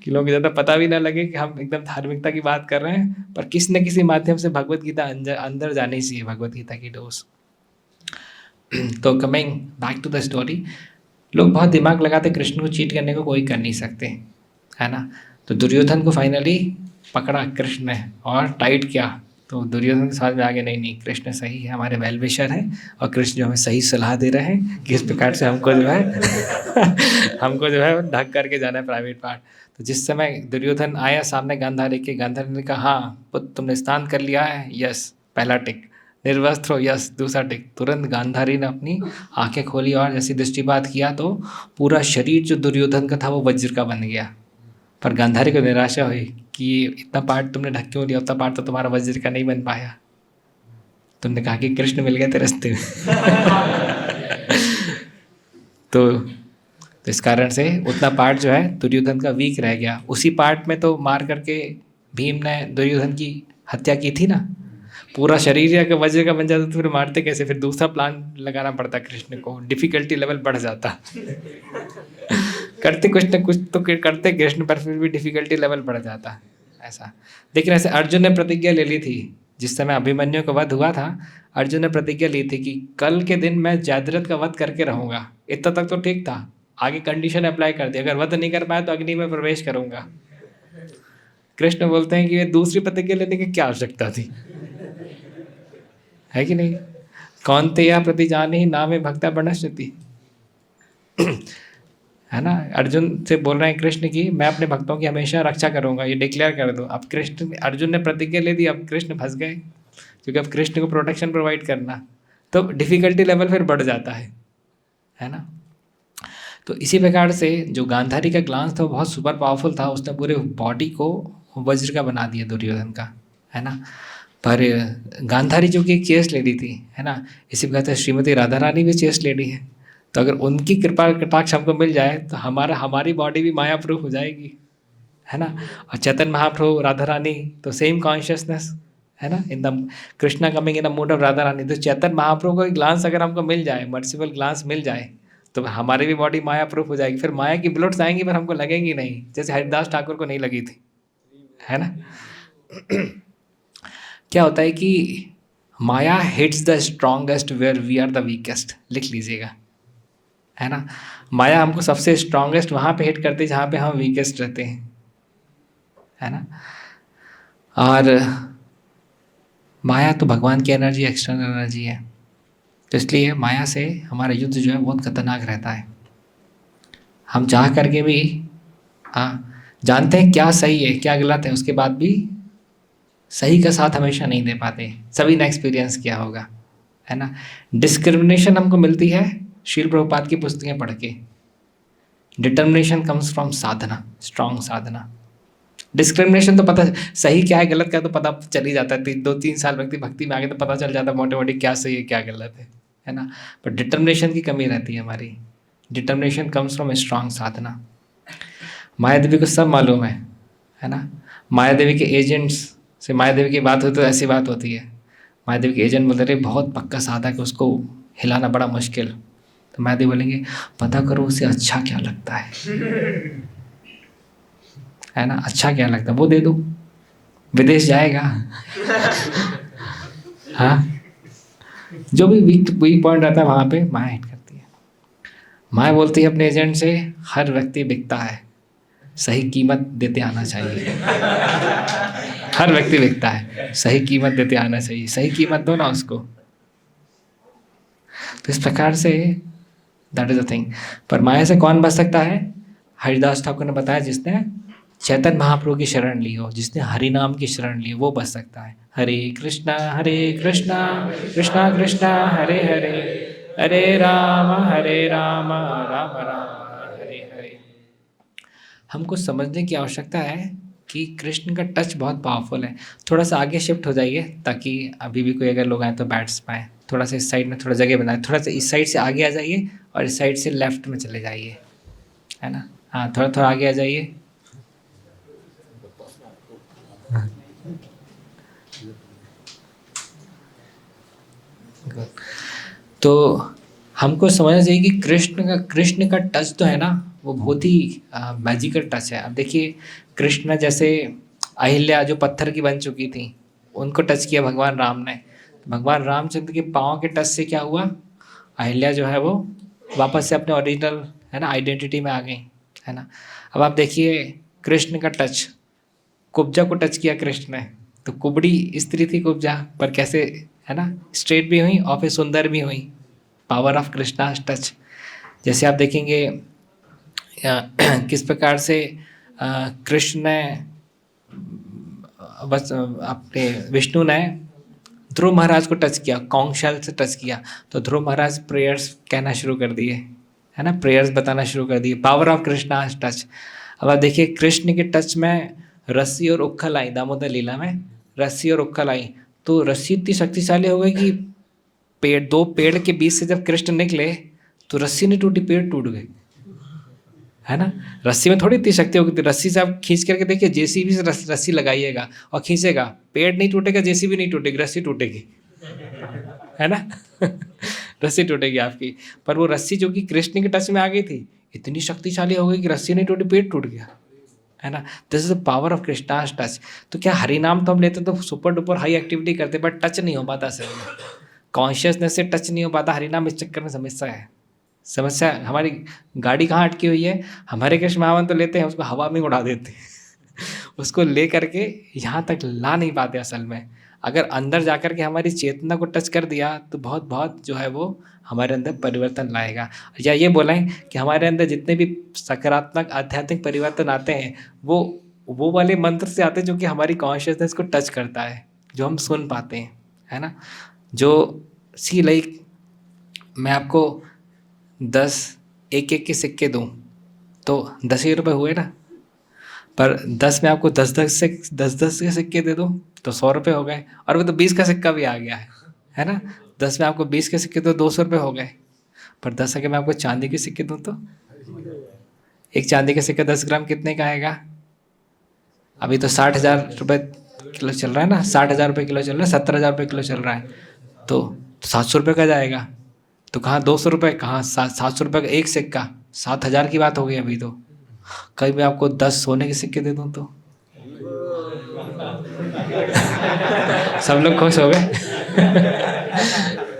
कि लोगों को ज़्यादा पता भी ना लगे कि हम एकदम धार्मिकता की बात कर रहे हैं, पर किसी न किसी माध्यम से भगवत गीता अंदर जानी चाहिए, भगवत गीता की डोज। तो coming back to the story, लोग बहुत दिमाग लगाते, कृष्ण को चीट करने को कोई कर नहीं सकते, है ना। तो दुर्योधन को फाइनली पकड़ा कृष्ण ने और टाइट किया, तो दुर्योधन के साथ में आगे नहीं कृष्ण सही है, हमारे वेल विशर हैं, और कृष्ण जो हमें सही सलाह दे रहे हैं कि इस प्रकार से हमको जो है हमको जो है ढक करके जाना है प्राइवेट पार्ट। तो जिस समय दुर्योधन आया सामने गांधारी के, गांधारी ने कहा हाँ पुत्र तुमने स्नान कर लिया है, यस पहला टिक, निर्वस्त्र हो, यस दूसरा टिक। तुरंत गांधारी ने अपनी आंखें खोली और जैसी दृष्टिपात किया तो पूरा शरीर जो दुर्योधन का था वो वज्र का बन गया। पर गांधारी को निराशा हुई कि इतना पार्ट तुमने ढक क्यों लिया, उतना पार्ट तो तुम्हारा वज्र का नहीं बन पाया। तुमने कहा कि कृष्ण मिल गए थे रास्ते में। तो इस कारण से उतना पार्ट जो है दुर्योधन का वीक रह गया। उसी पार्ट में तो मार करके भीम ने दुर्योधन की हत्या की थी ना, पूरा शरीर या वज्र का बन जाता तो फिर मारते कैसे, फिर दूसरा प्लान लगाना पड़ता कृष्ण को, डिफिकल्टी लेवल बढ़ जाता। करते कुछ न कुछ तो करते कृष्ण, पर फिर भी डिफिकल्टी लेवल बढ़ जाता ऐसा। लेकिन ऐसे अर्जुन ने प्रतिज्ञा ले ली थी, जिस समय अभिमन्यु का वध हुआ था, अर्जुन ने प्रतिज्ञा ली थी कि कल के दिन मैं जयद्रथ का वध करके रहूँगा। इतना तक तो ठीक था, आगे कंडीशन अप्लाई कर दी, अगर वध नहीं कर पाया तो अग्नि में प्रवेश करूँगा। कृष्ण बोलते हैं कि ये दूसरी प्रतिज्ञा लेने की क्या आवश्यकता थी, है कि नहीं। कौन्तेय प्रतिजानीहि नामे भक्ता प्रणश्यति, है ना। अर्जुन से बोल रहे हैं कृष्ण की मैं अपने भक्तों की हमेशा रक्षा करूंगा, ये डिक्लेयर कर दो। अब कृष्ण, अर्जुन ने प्रतिज्ञा ले दी, अब कृष्ण फंस गए, क्योंकि अब कृष्ण को प्रोटेक्शन प्रोवाइड करना, तो डिफ़िकल्टी लेवल फिर बढ़ जाता है ना। तो इसी प्रकार से जो गांधारी का ग्लांस था वो बहुत सुपर पावरफुल था, उसने पूरे बॉडी को वज्र का बना दिया दुर्योधन का, है ना। पर गांधारी जो कि एक चेस्ट लेडी थी, है ना, इसी प्रकार से श्रीमती राधा रानी भी चेस्ट लेडी है। तो अगर उनकी कृपा कटाक्ष हमको मिल जाए तो हमारी बॉडी भी माया प्रूफ हो जाएगी, है ना। और चैतन्य महाप्रभु राधा रानी तो सेम कॉन्शियसनेस, है ना, in the Krishna coming in the mood of Radha Rani. तो चैतन्य महाप्रभु को ग्लांस अगर हमको मिल जाए, मर्सिबल ग्लांस मिल जाए, तो हमारी भी बॉडी माया प्रूफ हो जाएगी। फिर माया की ब्लड्स आएंगी पर हमको लगेंगी नहीं, जैसे हरिदास ठाकुर को नहीं लगी थी, है ना। क्या होता है कि maya hits the strongest where we are the weakest, लिख लीजिएगा, है ना। माया हमको सबसे स्ट्रॉन्गेस्ट वहाँ पे हिट करती है जहाँ पे हम वीकेस्ट रहते हैं, है ना। और माया तो भगवान की एनर्जी, एक्सटर्नल एनर्जी है, तो इसलिए माया से हमारा युद्ध जो है बहुत खतरनाक रहता है। हम चाह करके भी जानते हैं क्या सही है क्या गलत है, उसके बाद भी सही का साथ हमेशा नहीं दे पाते। सभी ने एक्सपीरियंस किया होगा, है ना। डिस्क्रिमिनेशन हमको मिलती है शील प्रभुपाद की पुस्तकें पढ़ के। Determination comes from Sadhana, strong Sadhana. Discrimination तो पता सही क्या है गलत क्या है तो पता चल ही जाता है, 2-3 साल व्यक्ति भक्ति में आगे तो पता चल जाता है मोटे मोटे क्या सही है क्या गलत है ना। पर डिटर्मिनेशन की कमी रहती है हमारी। डिटर्मिनेशन कम्स फ्रॉम स्ट्रॉन्ग साधना। माया देवी को सब मालूम है ना। माया देवी के एजेंट्स से माया देवी की बात होती तो ऐसी बात होती है। माया देवी के एजेंट बोलते रहे बहुत पक्का साधक है, उसको हिलाना बड़ा मुश्किल। तो माया देवी बोलेंगे पता करो उसे अच्छा क्या लगता है ना, अच्छा क्या लगता है वो दे दो, विदेश जाएगा। हाँ, जो भी वीक पॉइंट रहता है वहाँ पे माया हिट करती है। माया बोलती है अपने एजेंट से हर व्यक्ति बिकता है, सही कीमत देते आना चाहिए। हर व्यक्ति बिकता है, सही कीमत देते आना चाहिए, सही कीमत दो ना उसको। तो इस प्रकार say that is the thing. पर माया से कौन बच सकता है? हरिदास ठाकुर ने बताया जिसने चैतन्य महाप्रभु की शरण ली हो, जिसने हरि नाम की शरण ली हो, वो बच सकता है। हरे कृष्णा कृष्णा कृष्णा हरे हरे, हरे राम राम राम हरे हरे। हमको समझने की आवश्यकता है कि कृष्ण का टच बहुत पावरफुल है। थोड़ा सा आगे शिफ्ट हो जाइए ताकि अभी भी कोई अगर लोग आए तो बैठ पाएँ। थोड़ा सा इस साइड में थोड़ा जगह बनाए, थोड़ा सा इस साइड से आगे आ जाइए और इस साइड से लेफ्ट में चले जाइए, है ना। हाँ, थोड़ा थोड़ा आगे आ जाइए। तो हमको समझना चाहिए कि कृष्ण का टच तो है ना, वो बहुत ही मैजिकल टच है। अब देखिए कृष्ण जैसे अहिल्या जो पत्थर की बन चुकी थी, उनको टच किया भगवान राम ने। भगवान रामचंद्र के पाँव के टच से क्या हुआ, अहिल्या जो है वो वापस से अपने ओरिजिनल, है ना, आइडेंटिटी में आ गई, है ना। अब आप देखिए कृष्ण का टच, कुब्जा को टच किया कृष्ण ने, तो कुबड़ी स्त्री थी कुब्जा, पर कैसे, है ना, स्ट्रेट भी हुई और फिर सुंदर भी हुई। Power of Krishna touch. जैसे आप देखेंगे किस प्रकार से कृष्ण ने बस अपने विष्णु ने ध्रुव महाराज को टच किया, कौशल से टच किया, तो ध्रुव महाराज प्रेयर्स कहना शुरू कर दिए, है ना, प्रेयर्स बताना शुरू कर दिए। Power of Krishna touch. अब आप देखिए कृष्ण के टच में रस्सी और उखल आई, दामोदर लीला में रस्सी और उखल आई, तो रस्सी इतनी शक्तिशाली हो गई कि दो पेड़ के बीच से जब कृष्ण निकले तो रस्सी नहीं टूटी, पेड़ टूट गए, है ना। रस्सी में थोड़ी इतनी शक्ति होगी, रस्सी से आप खींच करके देखिए, जेसीबी से रस्सी लगाइएगा और खींचेगा, पेड़ नहीं टूटेगा, जेसीबी नहीं टूटेगी, रस्सी टूटेगी, है ना। रस्सी टूटेगी आपकी। पर वो रस्सी जो कि कृष्ण के टच में आ गई थी, इतनी शक्तिशाली हो गई कि रस्सी नहीं टूटी, पेड़ टूट गया, है ना। This is the power of Krishna's touch. तो क्या हरि नाम तो हम लेते तो सुपर डुपर हाई एक्टिविटी करते, बट टच नहीं हो पाता सर में, कॉन्शियसनेस से टच नहीं हो पाता। हरि नाम इस चक्कर में समस्या है। समस्या हमारी गाड़ी कहाँ अटकी हुई है, हमारे कृष्ण महावन तो लेते हैं, उसको हवा में उड़ा देते हैं। उसको ले करके यहाँ तक ला नहीं पाते असल में। अगर अंदर जा कर के हमारी चेतना को टच कर दिया तो बहुत बहुत जो है वो हमारे अंदर परिवर्तन लाएगा। या ये बोलें कि हमारे अंदर जितने भी सकारात्मक आध्यात्मिक परिवर्तन आते हैं वो वाले मंत्र से आते हैं जो कि हमारी कॉन्शियसनेस को टच करता है, जो हम सुन पाते हैं, है ना। जो सी लाइक मैं आपको 10 एक-एक के सिक्के दूँ तो 10 ही रुपए हुए ना। पर 10 में आपको 10-10 के सिक्के दे दूँ तो 100 रुपए हो गए, और वो तो 20 का सिक्का भी आ गया है ना। 10 में आपको 20 के सिक्के तो 200 रुपए हो गए। पर 10 अगर मैं आपको चांदी के सिक्के दूँ तो एक चांदी का सिक्का 10 ग्राम कितने का आएगा? अभी तो 60,000 रुपये किलो चल रहा है ना, 60,000 रुपये किलो चल रहा है, 70,000 रुपये किलो चल रहा है, तो 700 रुपये का जाएगा। तो कहाँ 200 रुपये, कहाँ 700 रुपये का एक सिक्का, 7,000 की बात हो गई अभी तो। कहीं मैं आपको 10 सोने के सिक्के दे दूँ तो सब लोग खुश हो गए।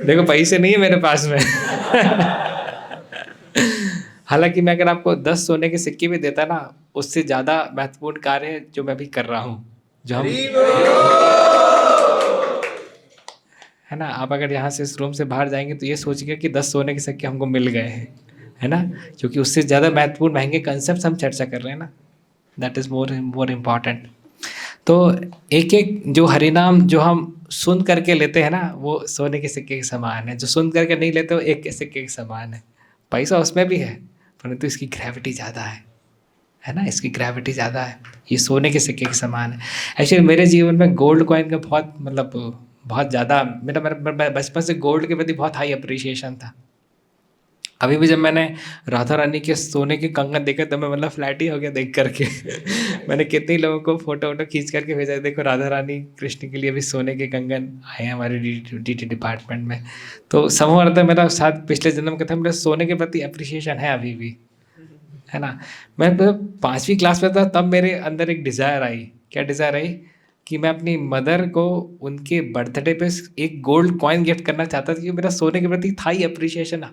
देखो पैसे नहीं है मेरे पास में। हालांकि मैं अगर आपको 10 सोने के सिक्के भी देता ना, उससे ज़्यादा महत्वपूर्ण कार्य है जो मैं भी कर रहा हूँ, जो हम, है ना। आप अगर यहाँ से इस रूम से बाहर जाएंगे तो ये सोचिए कि 10 सोने के सिक्के हमको मिल गए हैं, है ना, क्योंकि उससे ज़्यादा महत्वपूर्ण महंगे कंसेप्ट हम चर्चा कर रहे हैं ना। That is more important. तो एक एक जो हरिनाम जो हम सुन करके लेते हैं ना, वो सोने के सिक्के के समान है। जो सुन करके नहीं लेते वो एक के सिक्के के समान है। पैसा उसमें भी है, परंतु इसकी ग्रेविटी ज़्यादा है ना, इसकी ग्रेविटी ज़्यादा है। ये सोने के सिक्के के समान है। एक्चुअली मेरे जीवन में गोल्ड कॉइन का बहुत बहुत ज़्यादा मेरा बचपन से गोल्ड के प्रति बहुत हाई अप्रिशिएशन था। अभी भी जब मैंने राधा रानी के सोने के कंगन देखे तो मैं फ्लैट ही हो गया देख करके। मैंने कितने लोगों को फोटो वोटो खींच करके भेजा, देखो राधा रानी कृष्ण के लिए भी सोने के कंगन आए हैं हमारे डीटी डिपार्टमेंट में। तो समूह मेरा साथ पिछले जन्म का था, मेरा सोने के प्रति अप्रिशिएशन है अभी भी, है ना। मैं 5वीं क्लास में था तब मेरे अंदर एक डिज़ायर आई। क्या डिज़ायर आई? कि मैं अपनी मदर को उनके बर्थडे पे एक गोल्ड कॉइन गिफ्ट करना चाहता था, क्योंकि मेरा सोने के प्रति था ही अप्रिशिएशन,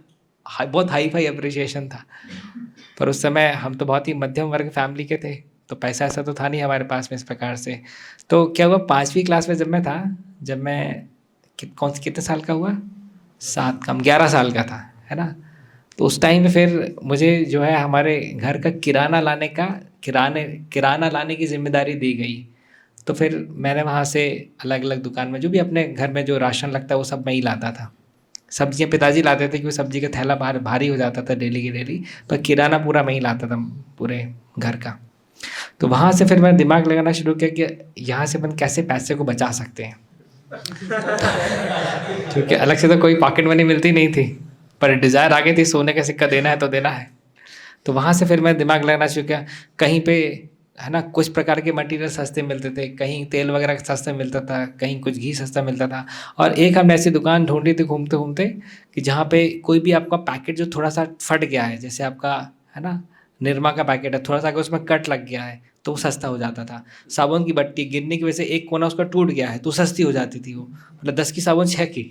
बहुत हाई फाई अप्रिशिएशन था। पर उस समय हम तो बहुत ही मध्यम वर्ग फैमिली के थे, तो पैसा ऐसा तो था नहीं हमारे पास में इस प्रकार से। तो क्या हुआ, 5वीं क्लास में जब मैं था, जब मैं कितने साल का हुआ, 11 साल का था, है ना। तो उस टाइम पे फिर मुझे जो है हमारे घर का किराना लाने की जिम्मेदारी दी गई। तो फिर मैंने वहाँ से अलग अलग दुकान में जो भी अपने घर में जो राशन लगता है वो सब मैं ही लाता था। सब्जियाँ पिताजी लाते थे क्योंकि सब्जी का थैला भारी हो जाता था डेली की डेली, पर किराना पूरा मैं ही लाता था पूरे घर का। तो वहाँ से फिर मैंने दिमाग लगाना शुरू किया कि यहाँ से अपन कैसे पैसे को बचा सकते हैं। क्योंकि अलग से तो कोई पॉकेट मनी मिलती नहीं थी, पर डिज़ायर आ गई थी सोने का सिक्का देना है तो देना है। तो वहाँ से फिर मैं दिमाग लगाना शुरू किया। कहीं पे, है ना, कुछ प्रकार के मटेरियल सस्ते मिलते थे, कहीं तेल वगैरह सस्ता मिलता था, कहीं कुछ घी सस्ता मिलता था। और एक हमने ऐसी दुकान ढूंढी थी घूमते घूमते कि जहाँ पे कोई भी आपका पैकेट जो थोड़ा सा फट गया है, जैसे आपका, है ना, निरमा का पैकेट है, थोड़ा सा अगर उसमें कट लग गया है तो वो सस्ता हो जाता था। साबुन की बट्टी गिरने की वजह से एक कोना उसका टूट गया है तो सस्ती हो जाती थी वो, 10 की साबुन 6 की।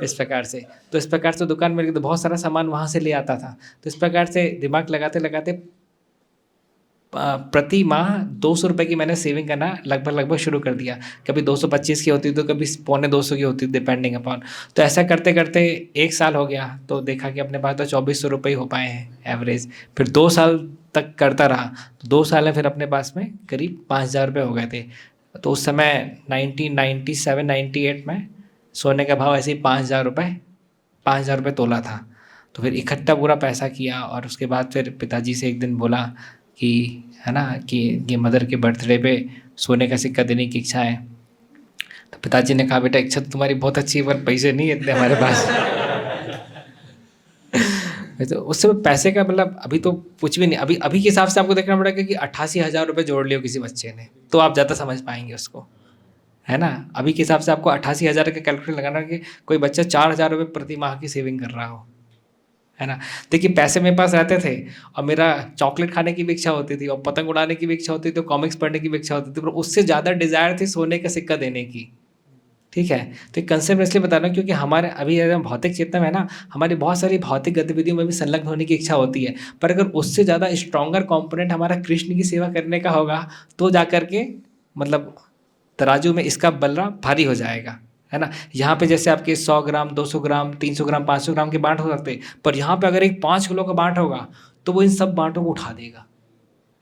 इस प्रकार से, तो इस प्रकार से दुकान मिल गई तो बहुत सारा सामान वहाँ से ले आता था। तो इस प्रकार से दिमाग लगाते लगाते प्रति माह 200 रुपये की मैंने सेविंग करना लगभग शुरू कर दिया। कभी 225 की होती तो कभी 250 की होती, डिपेंडिंग अपॉन। तो ऐसा करते करते 1 साल हो गया तो देखा कि अपने पास तो 2400 रुपये ही हो पाए हैं एवरेज। फिर 2 साल तक करता रहा, तो 2 साल में फिर अपने पास में करीब 5,000 रुपये हो गए थे। तो उस समय 1997-98 में सोने का भाव ऐसे ही 5,000 रुपये तोला था। तो फिर इकट्ठा पूरा पैसा किया और उसके बाद फिर पिताजी से एक दिन बोला कि, है ना, कि ये मदर के बर्थडे पे सोने का सिक्का देने की इच्छा है। तो पिताजी ने कहा, बेटा इच्छा तो तुम्हारी बहुत अच्छी है पर पैसे नहीं इतने हमारे पास। तो उस समय पैसे का अभी तो कुछ भी नहीं। अभी के हिसाब से आपको देखना पड़ेगा कि 88,000 रुपये जोड़ लियो किसी बच्चे ने तो आप ज़्यादा समझ पाएंगे उसको, है ना। अभी के हिसाब से आपको 88,000 का कैलकुलेट लगाना कि कोई बच्चा 4,000 रुपये प्रति माह की सेविंग कर रहा हो, है ना। देखिए पैसे मेरे पास रहते थे और मेरा चॉकलेट खाने की भी इच्छा होती थी और पतंग उड़ाने की भी इच्छा होती थी, कॉमिक्स पढ़ने की भी इच्छा होती थी, पर उससे ज़्यादा डिज़ायर थी सोने का सिक्का देने की। ठीक है, तो एक कंसेप्ट इसलिए बता रहा हूँ क्योंकि हमारे अभी भौतिक चेतना में, है ना, हमारी बहुत सारी भौतिक गतिविधियों में भी संलग्न होने की इच्छा होती है, पर अगर उससे ज़्यादा स्ट्रॉन्गर कॉम्पोनेंट हमारा कृष्ण की सेवा करने का होगा तो जा कर के तराजू में इसका बल्ला भारी हो जाएगा, है ना। यहाँ पे जैसे आपके 100 ग्राम, 200 ग्राम, 300 ग्राम, 500 ग्राम के बाँट हो सकते, पर यहाँ पे अगर एक 5 किलो का बाँट होगा तो वो इन सब बाँटों को उठा देगा,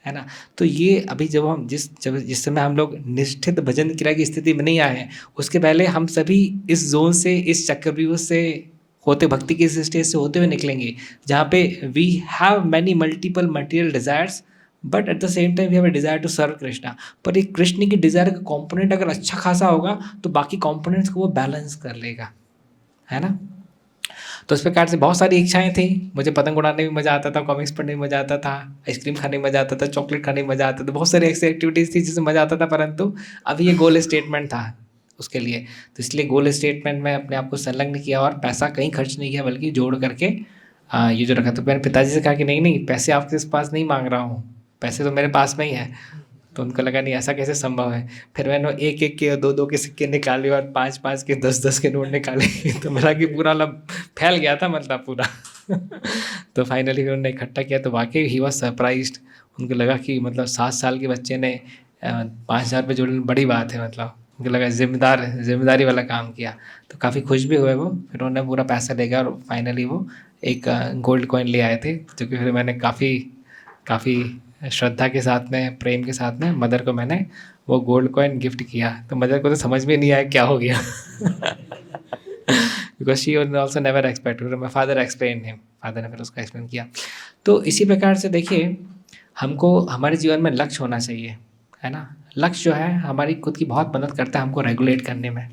है ना। तो ये अभी जब हम जिस समय हम लोग निष्ठित भजन क्रिया की स्थिति में नहीं आए हैं, उसके पहले हम सभी इस जोन से, इस चक्रव्यूह से होते भक्ति के इस स्टेज से होते हुए निकलेंगे जहाँ पे we have many multiple material desires but at the same time we have a desire to serve Krishna. पर एक कृष्ण की डिज़ायर का कॉम्पोनेंट अगर अच्छा खासा होगा तो बाकी कॉम्पोनेंट्स को वो बैलेंस कर लेगा, है ना। तो इस प्रकार से बहुत सारी इच्छाएं थी। मुझे पतंग उड़ाने में मज़ा आता था, कॉमिक्स पढ़ने में मज़ा आता था, आइसक्रीम खाने में मज़ा आता था, चॉकलेट खाने में मज़ा आता था, बहुत सारी ऐसी एक्टिविटीज़ थी जिसमें मज़ा आता था। परंतु अभी ये गोल स्टेटमेंट था उसके लिए, तो इसलिए गोल स्टेटमेंट में अपने आप को संलग्न किया और पैसा कहीं खर्च नहीं किया बल्कि जोड़ करके ये जो रखा। तो मैंने पिताजी से कहा कि नहीं नहीं, पैसे आपके पास नहीं मांग रहा हूँ, पैसे तो मेरे पास में ही है। तो उनको लगा नहीं ऐसा कैसे संभव है। फिर मैंने एक एक के 2 2 के सिक्के निकाले और 5 5 के 10 10 के नोट निकाले तो मिला कि पूरा मतलब फैल गया था मतलब पूरा तो फाइनली फिर उन्होंने इकट्ठा किया तो वाकई ही वॉज सरप्राइज्ड। उनको लगा कि मतलब 7 साल के बच्चे ने 5,000 रुपये जोड़ने बड़ी बात है, मतलब उनको लगा जिम्मेदारी वाला काम किया। तो काफ़ी खुश भी हुए वो। फिर उन्होंने पूरा पैसा ले गया और फाइनली वो एक गोल्ड कॉइन ले आए थे, जो कि फिर मैंने काफ़ी श्रद्धा के साथ में, प्रेम के साथ में मदर को मैंने वो गोल्ड कॉइन गिफ्ट किया। तो मदर को तो समझ में नहीं आया क्या हो गया because she also never expected. My father explain him, father ने फिर उसका एक्सप्लेन किया। तो इसी प्रकार से देखिए, हमको हमारे जीवन में लक्ष्य होना चाहिए, है ना। लक्ष्य जो है हमारी खुद की बहुत मदद करता है हमको रेगुलेट करने में।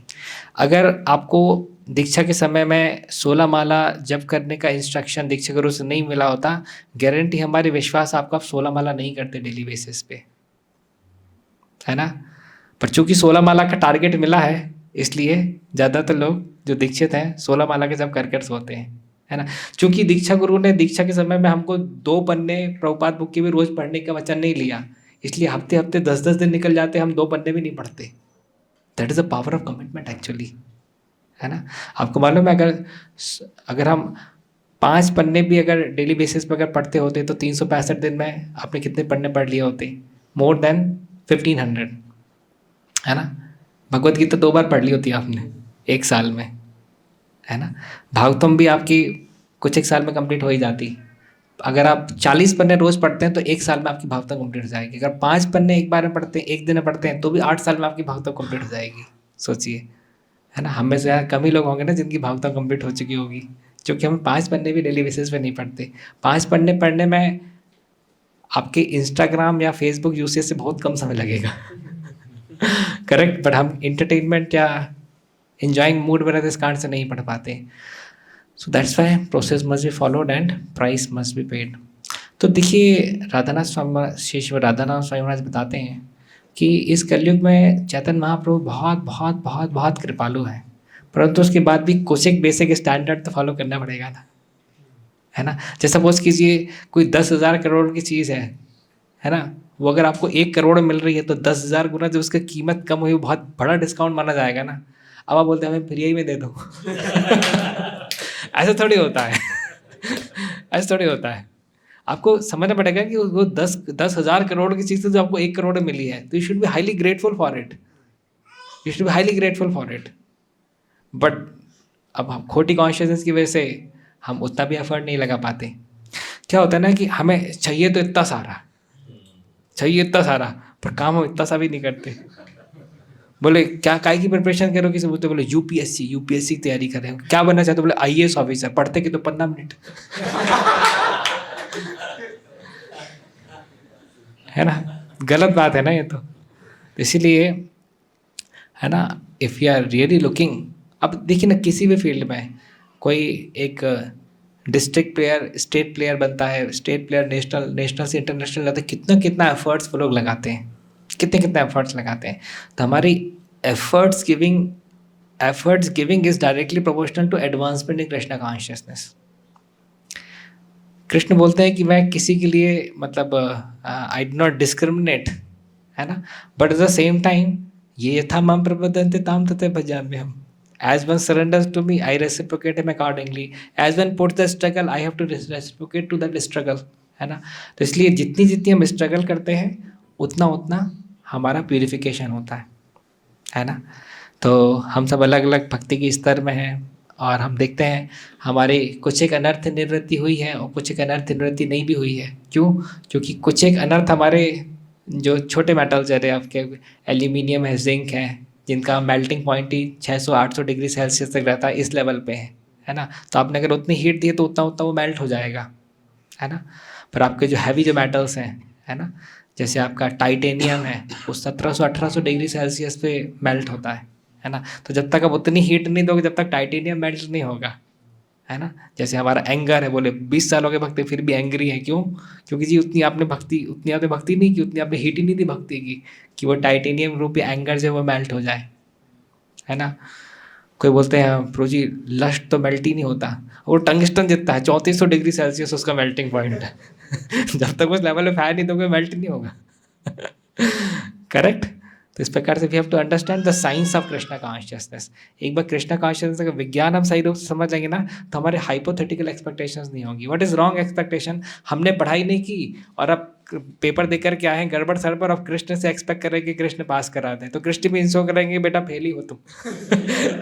अगर आपको दीक्षा के समय में 16 माला जप करने का इंस्ट्रक्शन दीक्षा गुरु से नहीं मिला होता, गारंटी हमारे विश्वास आपको आप 16 माला नहीं करते डेली बेसिस पे, है ना। पर चूंकि 16 माला का टारगेट मिला है इसलिए ज़्यादातर लोग जो दीक्षित हैं 16 माला के जब कर सोते हैं, है ना। चूंकि दीक्षा गुरु ने दीक्षा के समय में हमको 2 पन्ने प्रभुपाद बुक के भी रोज़ पढ़ने का वचन नहीं लिया, इसलिए हफ्ते हफ्ते 10 10 दिन निकल जाते, हम 2 पन्ने भी नहीं पढ़ते। That is the power of commitment actually, है ना। आपको मालूम है अगर हम 5 पन्ने भी अगर डेली बेसिस पर अगर पढ़ते होते तो 365 दिन में आपने कितने पन्ने पढ़ लिए होते? मोर देन 1500, है ना। भगवत गीता 2 बार पढ़ ली होती आपने 1 साल में, है ना। भागवतम भी आपकी कुछ एक साल में कंप्लीट हो ही जाती। अगर आप 40 पन्ने रोज़ पढ़ते हैं तो 1 साल में आपकी भागवतम कंप्लीट हो जाएगी। अगर 5 पन्ने एक बार में पढ़ते हैं, एक दिन में पढ़ते हैं, तो भी 8 साल में आपकी भागवतम कंप्लीट हो जाएगी। सोचिए, है ना। हम में से ज़्यादा कम ही लोग होंगे ना जिनकी भागवतम कंप्लीट हो चुकी होगी, क्योंकि हम 5 पन्ने भी डेली बेसिस पे नहीं पढ़ते। 5 पन्ने पढ़ने में आपके इंस्टाग्राम या फेसबुक यूसेज से बहुत कम समय लगेगा करेक्ट। बट हम इंटरटेनमेंट या इंजॉइंग मूड में रहते इस कारण से नहीं पढ़ पाते। So that's why process must be followed and price must be paid. तो देखिए, राधानाथ स्वामी महाराज बताते हैं कि इस कलयुग में चैतन्य महाप्रभु बहुत बहुत बहुत बहुत कृपालु है, परंतु उसके बाद भी कुछ एक बेसिक स्टैंडर्ड तो फॉलो करना पड़ेगा ना, है ना। जैसे सपोज कीजिए कोई 10,000 करोड़ की चीज़ है ना, वो अगर आपको 1 करोड़ मिल रही है तो 10,000 गुना जो उसकी कीमत कम हुई वो बहुत बड़ा डिस्काउंट माना जाएगा ना। अब आप बोलते हैं हमें फ्री ही में दे दो ऐसा थोड़ी होता है ऐसा थोड़ी होता है। आपको समझना पड़ेगा कि वो 10,000 करोड़ की चीज़ जो आपको 1 करोड़ में मिली है, तो you should be highly grateful for it, you should be highly grateful for it. But अब हम खोटी कॉन्शियसनेस की वजह से हम उतना भी एफर्ट नहीं लगा पाते। क्या होता है ना कि हमें चाहिए तो इतना सारा, पर काम हम इतना सा भी नहीं करते। बोले क्या काय की प्रिपरेशन करो, किसी बोलते बोले यूपीएससी की तैयारी कर रहे हो, क्या बनना चाहते हो, बोले आईएएस ऑफिसर। पढ़ते कि तो 15 मिनट है ना। गलत बात है ना ये तो। इसीलिए, है ना, if you are really looking, अब देखिए ना किसी भी फील्ड में कोई एक डिस्ट्रिक्ट प्लेयर स्टेट प्लेयर बनता है, स्टेट प्लेयर नेशनल से इंटरनेशनल जाता है, कितना एफर्ट्स वो लोग लगाते हैं, कितने एफर्ट्स लगाते हैं। तो हमारी efforts giving is directly proportional to advancement in Krishna consciousness. Krishna बोलते हैं कि मैं किसी के लिए मतलब आई डू नॉट डिस्क्रिमिनेट, है ना, but at the same time ये यथा माम प्रपद्यन्ते ताम तथा भजाम्यहम् हम। As one surrenders to me, I reciprocate him accordingly. As one puts the struggle, I have to reciprocate to that struggle, है ना। तो इसलिए जितनी हम स्ट्रगल करते हैं उतना हमारा प्यूरिफिकेशन होता है ना। तो हम सब अलग अलग भक्ति के स्तर में हैं और हम देखते हैं हमारे कुछ एक अनर्थ निवृत्ति हुई है और कुछ एक अनर्थ निवृत्ति नहीं भी हुई है। क्यों? क्योंकि कुछ एक अनर्थ हमारे जो छोटे मेटल्स है, आपके एल्यूमिनियम है, जिंक है, जिनका मेल्टिंग पॉइंट ही 600-800 डिग्री सेल्सियस तक रहता है, इस लेवल पे है है ना। तो आपने अगर उतनी हीट दी है तो उतना उतना वो मेल्ट हो जाएगा, है ना। पर आपके जो हैवी जो मेटल्स हैं, है ना, जैसे आपका टाइटेनियम है, वो 1700-1800 डिग्री सेल्सियस पे मेल्ट होता है ना। तो जब तक आप उतनी हीट नहीं दोगे जब तक टाइटेनियम मेल्ट नहीं होगा, है ना। जैसे हमारा एंगर है, बोले 20 साल हो गए भक्ति फिर भी एंग्री है, क्यों? क्योंकि जी उतनी आपने भक्ति नहीं की, उतनी आपने हीट ही नहीं दी भक्ति की कि वो टाइटेनियम रूपी एंगर जो है वो मेल्ट हो जाए, है ना। कोई बोलते हैं प्रो जी लस्ट तो मेल्ट ही नहीं होता, वो टंगस्टन जितना है 3400 डिग्री सेल्सियस उसका मेल्टिंग पॉइंट है। जब तक उस लेवल में फैन नहीं तो कोई मेल्ट नहीं होगा। करेक्ट। तो इस प्रकार से we have to understand the science of Krishna consciousness. एक बार कृष्णा कॉन्शियसनेस का विज्ञान हम सही रूप से समझ लेंगे ना, तो हमारे हाइपोथेटिकल एक्सपेक्टेशंस नहीं होंगी। What is wrong expectation? हमने पढ़ाई नहीं की और अब पेपर देकर के आए हैं गड़बड़ सर पर, अब कृष्ण से एक्सपेक्ट करें कि कृष्ण पास करा दें, तो कृष्ण भी इंश्योर करेंगे बेटा फेल ही हो तुम।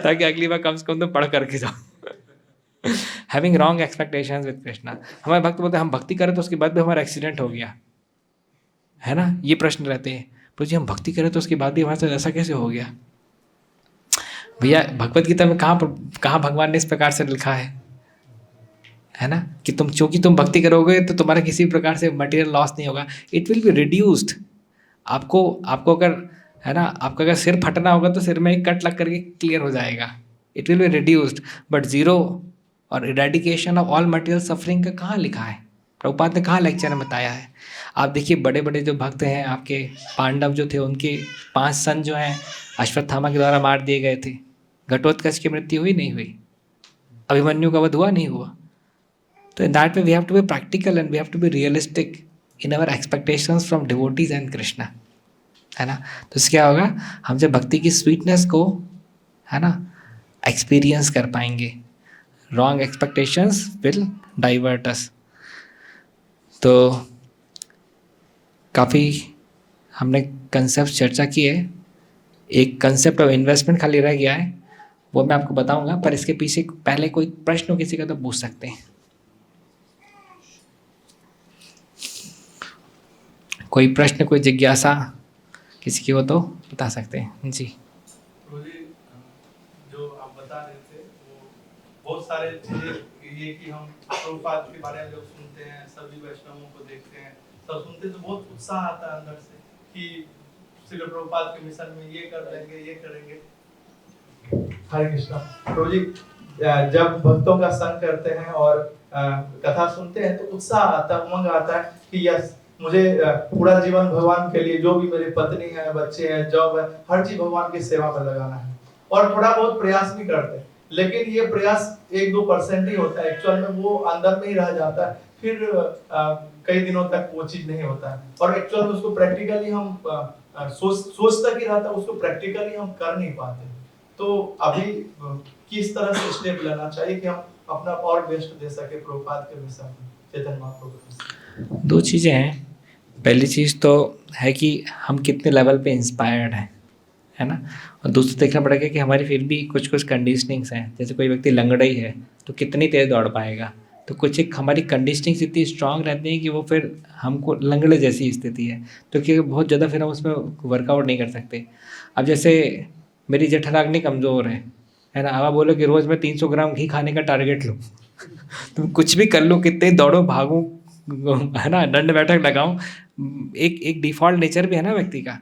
ताकि अगली बार कम से कम तुम पढ़ करके जाओ। Having wrong expectations with Krishna. हमारे भक्त बोलते हैं हम भक्ति करें तो उसके बाद भी हमारा एक्सीडेंट हो गया, है ना। ये प्रश्न रहते हैं, तो जी हम भक्ति करें तो उसके बाद भी हमारे साथ ऐसा कैसे हो गया? भैया भगवत गीता में कहाँ भगवान ने इस प्रकार से लिखा है ना, कि तुम चूंकि तुम भक्ति करोगे तो तुम्हारा किसी प्रकार से मटेरियल लॉस नहीं होगा, इट विल बी रिड्यूस्ड। आपको आपको अगर, है ना, आपका अगर सिर फटना होगा तो सिर में एक कट लग करके क्लियर हो जाएगा, it will be reduced. But zero और eradication of all material suffering का कहाँ लिखा है? प्रभुपाद ने कहाँ लेक्चर में बताया है? आप देखिए बड़े बड़े जो भक्त हैं आपके, पांडव जो थे उनके 5 सन जो हैं अश्वत्थामा के द्वारा मार दिए गए थे। घटोत्कच की मृत्यु हुई नहीं हुई? अभिमन्यु का वध हुआ नहीं हुआ? तो in that way we have to be practical and we have to be realistic in our expectations from devotees and Krishna, है ना। तो इससे क्या होगा, हम जब भक्ति की स्वीटनेस को, है ना, एक्सपीरियंस कर पाएंगे। रॉन्ग एक्सपेक्टेशंस विल डाइवर्ट अस। तो काफ़ी हमने कंसेप्ट चर्चा की है। एक कंसेप्ट ऑफ इन्वेस्टमेंट खाली रह गया है, वो मैं आपको बताऊंगा, पर इसके पीछे पहले कोई प्रश्न हो किसी का तो पूछ सकते हैं। कोई प्रश्न, कोई जिज्ञासा किसी की हो तो बता सकते हैं जी। जो आप बता रहे थे वो बहुत सारे चीजें, ये कि हम प्रभुपाद के बारे में जब सुनते हैं, सभी वैष्णवों को देखते हैं, तब सुनते तो बहुत उत्साह आता है अंदर से कि श्री प्रभुपाद के मिशन में ये कर लेंगे, ये करेंगे। हरे कृष्णा। प्रभु जी जब भक्तों का संग करते हैं और कथा सुनते हैं तो उत्साह आता है, उमंग आता है कि यस मुझे पूरा जीवन भगवान के लिए, जो भी मेरी पत्नी है, बच्चे हैं, जॉब है, हर चीज भगवान की सेवा में लगाना है। और थोड़ा बहुत प्रयास भी करते हैं, लेकिन ये प्रयास 1-2% ही होता है, एक्चुअल में वो अंदर में ही रह जाता है, फिर कई दिनों तक वो चीज नहीं होता है। और एक्चुअल में उसको प्रैक्टिकली हम सोच तक ही रहता है, उसको प्रैक्टिकली हम कर नहीं पाते। तो अभी किस तरह से स्टेप लेना चाहिए कि हम अपना और बेस्ट दे सके प्रभुपाद के मिशन में, चैतन्य महाप्रभु? 2 चीज़ें हैं। पहली चीज़ तो है कि हम कितने लेवल पे इंस्पायर्ड हैं, है ना। और दूसरा देखना पड़ेगा कि हमारी फिर भी कुछ कुछ कंडीशनिंग्स हैं। जैसे कोई व्यक्ति लंगड़ा ही है तो कितनी तेज़ दौड़ पाएगा, तो कुछ एक हमारी कंडीशनिंग्स इतनी स्ट्रांग रहती हैं कि वो फिर हमको लंगड़े जैसी स्थिति है, तो कि बहुत ज़्यादा फिर हम उसमें वर्कआउट नहीं कर सकते। अब जैसे मेरी जठराग्नि कमज़ोर है ना, अब आप बोलो कि रोज़ मैं 300 ग्राम घी खाने का टारगेट लूँ। तुम कुछ भी कर लो, कितने दौड़ो भागो, है ना, दंड बैठक लगाऊं, एक एक डिफ़ॉल्ट नेचर भी है ना व्यक्ति का,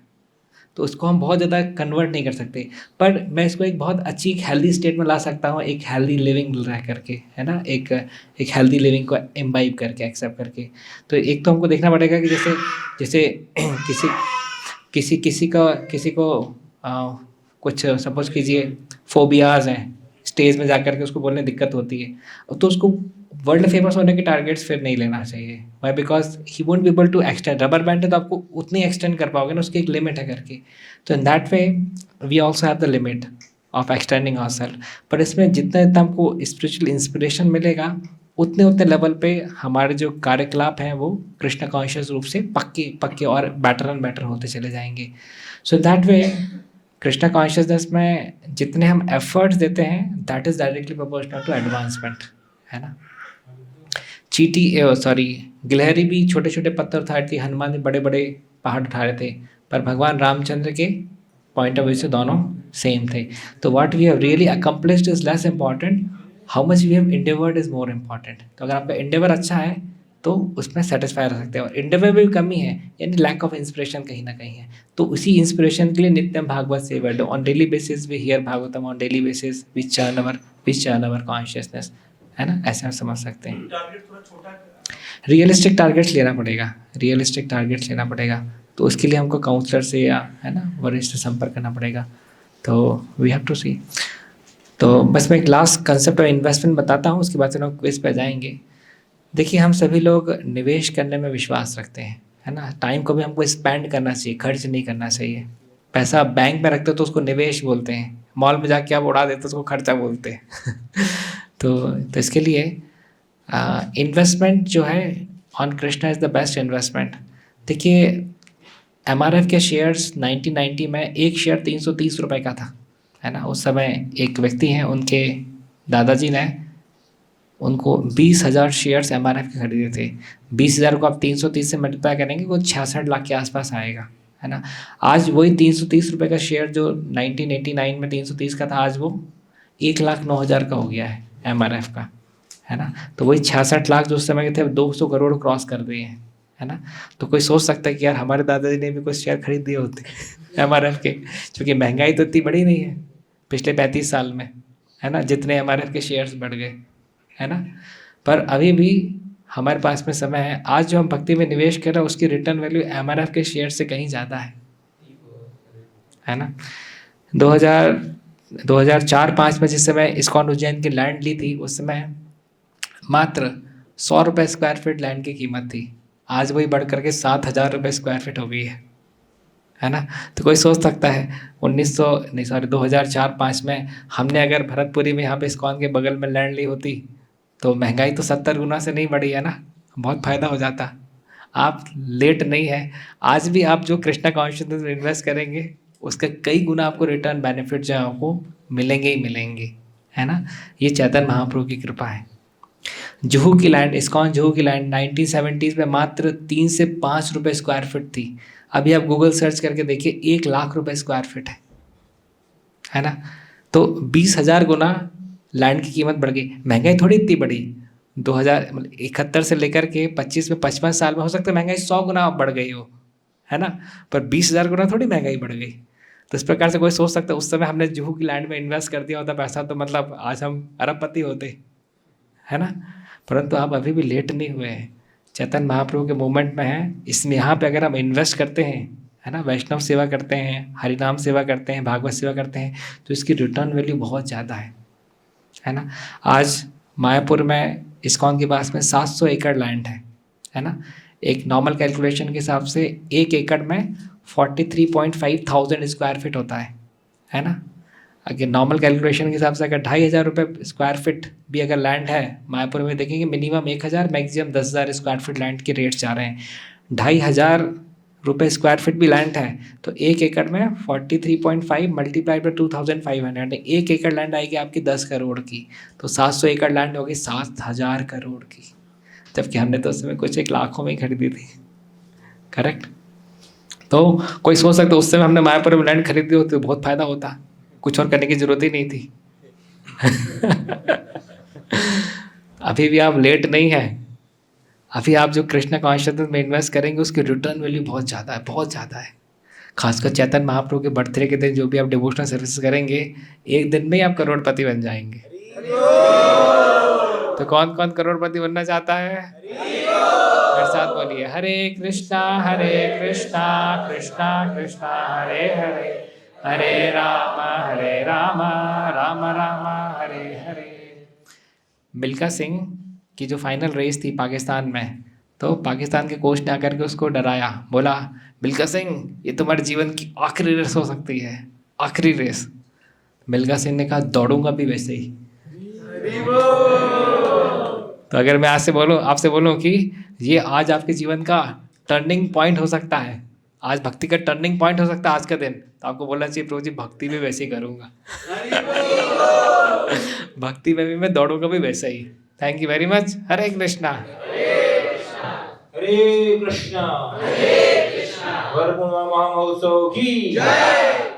तो उसको हम बहुत ज़्यादा कन्वर्ट नहीं कर सकते। पर मैं इसको एक बहुत अच्छी एक हेल्दी स्टेट में ला सकता हूँ, एक हेल्दी लिविंग रह करके, है ना, एक हेल्दी लिविंग को इम्बाइब करके, एक्सेप्ट करके। तो एक तो हमको देखना पड़ेगा कि जैसे जैसे किसी किसी किसी को कुछ सपोज कीजिए फोबियाज़ हैं, स्टेज में जाकर के उसको बोलने दिक्कत होती है, तो उसको वर्ल्ड फेमस होने के टारगेट्स फिर नहीं लेना चाहिए। Why? Because he won't be able to extend. Rubber band है तो आपको उतनी एक्सटेंड कर पाओगे ना, उसकी एक लिमिट है करके। तो in that way we also have the limit of extending our self. पर इसमें जितना जितना हमको स्पिरिचुअल इंस्पिरेशन मिलेगा, उतने उतने लेवल पे हमारे जो कार्यकलाप हैं वो कृष्ण कॉन्शियस रूप से पक्के पक्के और बेटर एंड बेटर होते चले जाएंगे। So that way Krishna consciousness में जितने हम एफर्ट्स देते हैं that is directly proportional to advancement, है ना। गिलहरी भी छोटे छोटे पत्थर उठा रही थी, हनुमान भी बड़े बड़े पहाड़ उठा रहे थे, पर भगवान रामचंद्र के पॉइंट ऑफ व्यू से दोनों सेम थे। तो what we have really accomplished is less important, how much we have endeavored is more important. तो अगर आपका endeavor अच्छा है तो उसमें सेटिस्फाई रह सकते हैं, और endeavor में भी कमी है यानी लैक ऑफ इंस्पिरेशन कहीं ना कहीं है, तो उसी इंस्पिरेशन के लिए नित्यम भागवत सेवा do on daily basis, we hear Bhagavatam on daily basis, we churn our consciousness, है ना, ऐसे आप समझ सकते हैं। टारगेट थोड़ा छोटा रियलिस्टिक टारगेट्स लेना पड़ेगा, रियलिस्टिक टारगेट्स लेना पड़ेगा, तो उसके लिए हमको काउंसलर से या है ना वरिष्ठ से संपर्क करना पड़ेगा। तो वी हैव टू सी। तो बस मैं एक लास्ट कंसेप्ट ऑफ इन्वेस्टमेंट बताता हूँ, उसके बाद से हम क्विज पे जाएंगे। देखिए हम सभी लोग निवेश करने में विश्वास रखते हैं, है ना, टाइम को भी हमको स्पेंड करना चाहिए, खर्च नहीं करना चाहिए। पैसा बैंक में रखते हो तो उसको निवेश बोलते हैं, मॉल में जाके आप उड़ा देते हो उसको खर्चा बोलते हैं तो इसके लिए इन्वेस्टमेंट जो है on Krishna is the best investment. देखिए एमआरएफ के शेयर्स 1990 में एक शेयर 330 रुपये का था, है ना। उस समय एक व्यक्ति हैं, उनके दादाजी ने उनको 20,000 शेयर्स एमआरएफ के खरीदे थे। 20,000 को आप 330 से मल्टीप्लाई करेंगे वो 66 लाख के आसपास आएगा, है ना। आज वही 330 रुपये का शेयर जो 1989 में 330 का था, आज वो 1,09,000 का हो गया है एमआरएफ का, है ना। तो वही 66 लाख जो उस समय के थे, अब 200 करोड़ क्रॉस कर दिए हैं, है ना। तो कोई सोच सकता है कि यार हमारे दादाजी ने भी कुछ शेयर खरीद दिए होते एमआरएफ के, क्योंकि महंगाई तो इतनी बढ़ी नहीं है पिछले 35 साल में, है ना, जितने एमआरएफ के शेयर्स बढ़ गए, है ना। पर अभी भी हमारे पास में समय है, आज जो हम भक्ति में निवेश कर रहे हैं उसकी रिटर्न वैल्यू एमआरएफ के शेयर से कहीं ज़्यादा है ना। 2004-05 में जिस समय इस्कॉन उज्जैन की लैंड ली थी, उस समय मात्र 100 रुपये स्क्वायर फीट लैंड की कीमत थी, आज वही बढ़ करके 7,000 रुपये स्क्वायर फीट हो गई है ना। तो कोई सोच सकता है 2004-05 में हमने अगर भरतपुरी में यहाँ पे इस्कॉन के बगल में लैंड ली होती तो महंगाई तो 70 गुना से नहीं बढ़ी है ना, बहुत फ़ायदा हो जाता। आप लेट नहीं है, आज भी आप जो कृष्णा कॉन्शियसनेस में इन्वेस्ट करेंगे उसके कई गुना आपको रिटर्न बेनिफिट जो है आपको मिलेंगे ही मिलेंगे, है ना। ये चैतन्य महाप्रभु की कृपा है। जुहू की लैंड, इस्कॉन जुहू की लैंड 1970s में मात्र 3 से 5 रुपये स्क्वायर फीट थी, अभी आप गूगल सर्च करके देखिए 1 लाख रुपए स्क्वायर फीट है ना। तो 20,000 गुना लैंड की कीमत बढ़ गई। महंगाई थोड़ी इतनी बढ़ी, 2071 से लेकर के 25 में 55 साल में हो सकता है महंगाई 100 गुना बढ़ गई हो, है ना, पर 20,000 गुना थोड़ी महंगाई बढ़ गई। तो इस प्रकार से कोई सोच सकता है उस समय हमने जुहू की लैंड में इन्वेस्ट कर दिया होता पैसा तो मतलब आज हम अरबपति होते, है ना। परंतु आप अभी भी लेट नहीं हुए हैं, चैतन्य महाप्रभु के मूवमेंट में हैं। इसमें यहाँ पे अगर हम इन्वेस्ट करते हैं, है ना, वैष्णव सेवा करते हैं, हरिनाम सेवा करते हैं, भागवत सेवा करते हैं, तो इसकी रिटर्न वैल्यू बहुत ज़्यादा है ना। आज मायापुर में इस्कॉन के पास में 700 एकड़ लैंड है ना। एक नॉर्मल कैलकुलेशन के हिसाब से 1 एकड़ में 43.5 थाउजेंड स्क्वायर फीट होता है ना। अगर नॉर्मल कैलकुलेशन के हिसाब से अगर 2,500 रुपये स्क्वायर फीट भी अगर लैंड है मायापुर में, देखेंगे minimum 1,000 maximum 10,000 square feet land के रेट्स जा रहे हैं। 2,500 रुपये स्क्वायर फीट भी लैंड है तो 1 एकड़ में 43.5 मल्टीप्लाई बाई 2,500, 1 एकड़ लैंड आएगी आपकी 10 करोड़ की, तो 700 एकड़ लैंड होगी 7,000 करोड़ की, जबकि हमने तो उस समय कुछ 1 लाखों में ही खरीदी थी, करेक्ट। तो कोई सोच सकता है उस समय हमने मायापुर में लैंड खरीदी होती तो बहुत फ़ायदा होता, कुछ और करने की ज़रूरत ही नहीं थी अभी भी आप लेट नहीं है, अभी आप जो कृष्णा कॉन्शियसनेस में इन्वेस्ट करेंगे उसकी रिटर्न वैल्यू बहुत ज़्यादा है, बहुत ज़्यादा है। खासकर चैतन्य महाप्रभु के बर्थडे के दिन जो भी आप डिवोशनल सर्विस करेंगे, एक दिन में ही आप करोड़पति बन जाएंगे। तो कौन कौन करोड़पति बनना चाहता है? मेरे साथ बोलिए, हरे कृष्णा कृष्णा कृष्णा हरे हरे, हरे राम राम राम हरे हरे। मिल्खा सिंह की जो फाइनल रेस थी पाकिस्तान में, तो पाकिस्तान के कोच ने आकर के उसको डराया, बोला मिल्खा सिंह ये तुम्हारे जीवन की आखिरी रेस हो सकती है, आखिरी रेस। मिल्खा सिंह ने कहा दौड़ूंगा भी वैसे ही। तो अगर मैं आज से आपसे बोलूं कि ये आज आपके जीवन का टर्निंग पॉइंट हो सकता है, आज भक्ति का टर्निंग पॉइंट हो सकता है आज का दिन, तो आपको बोलना चाहिए प्रभु जी भक्ति भी वैसे ही करूँगा भक्ति में भी मैं दौड़ूंगा भी वैसे ही। Thank you very much. Hare Krishna Hare Krishna. वरपूर्णिमा महोत्सव की जय।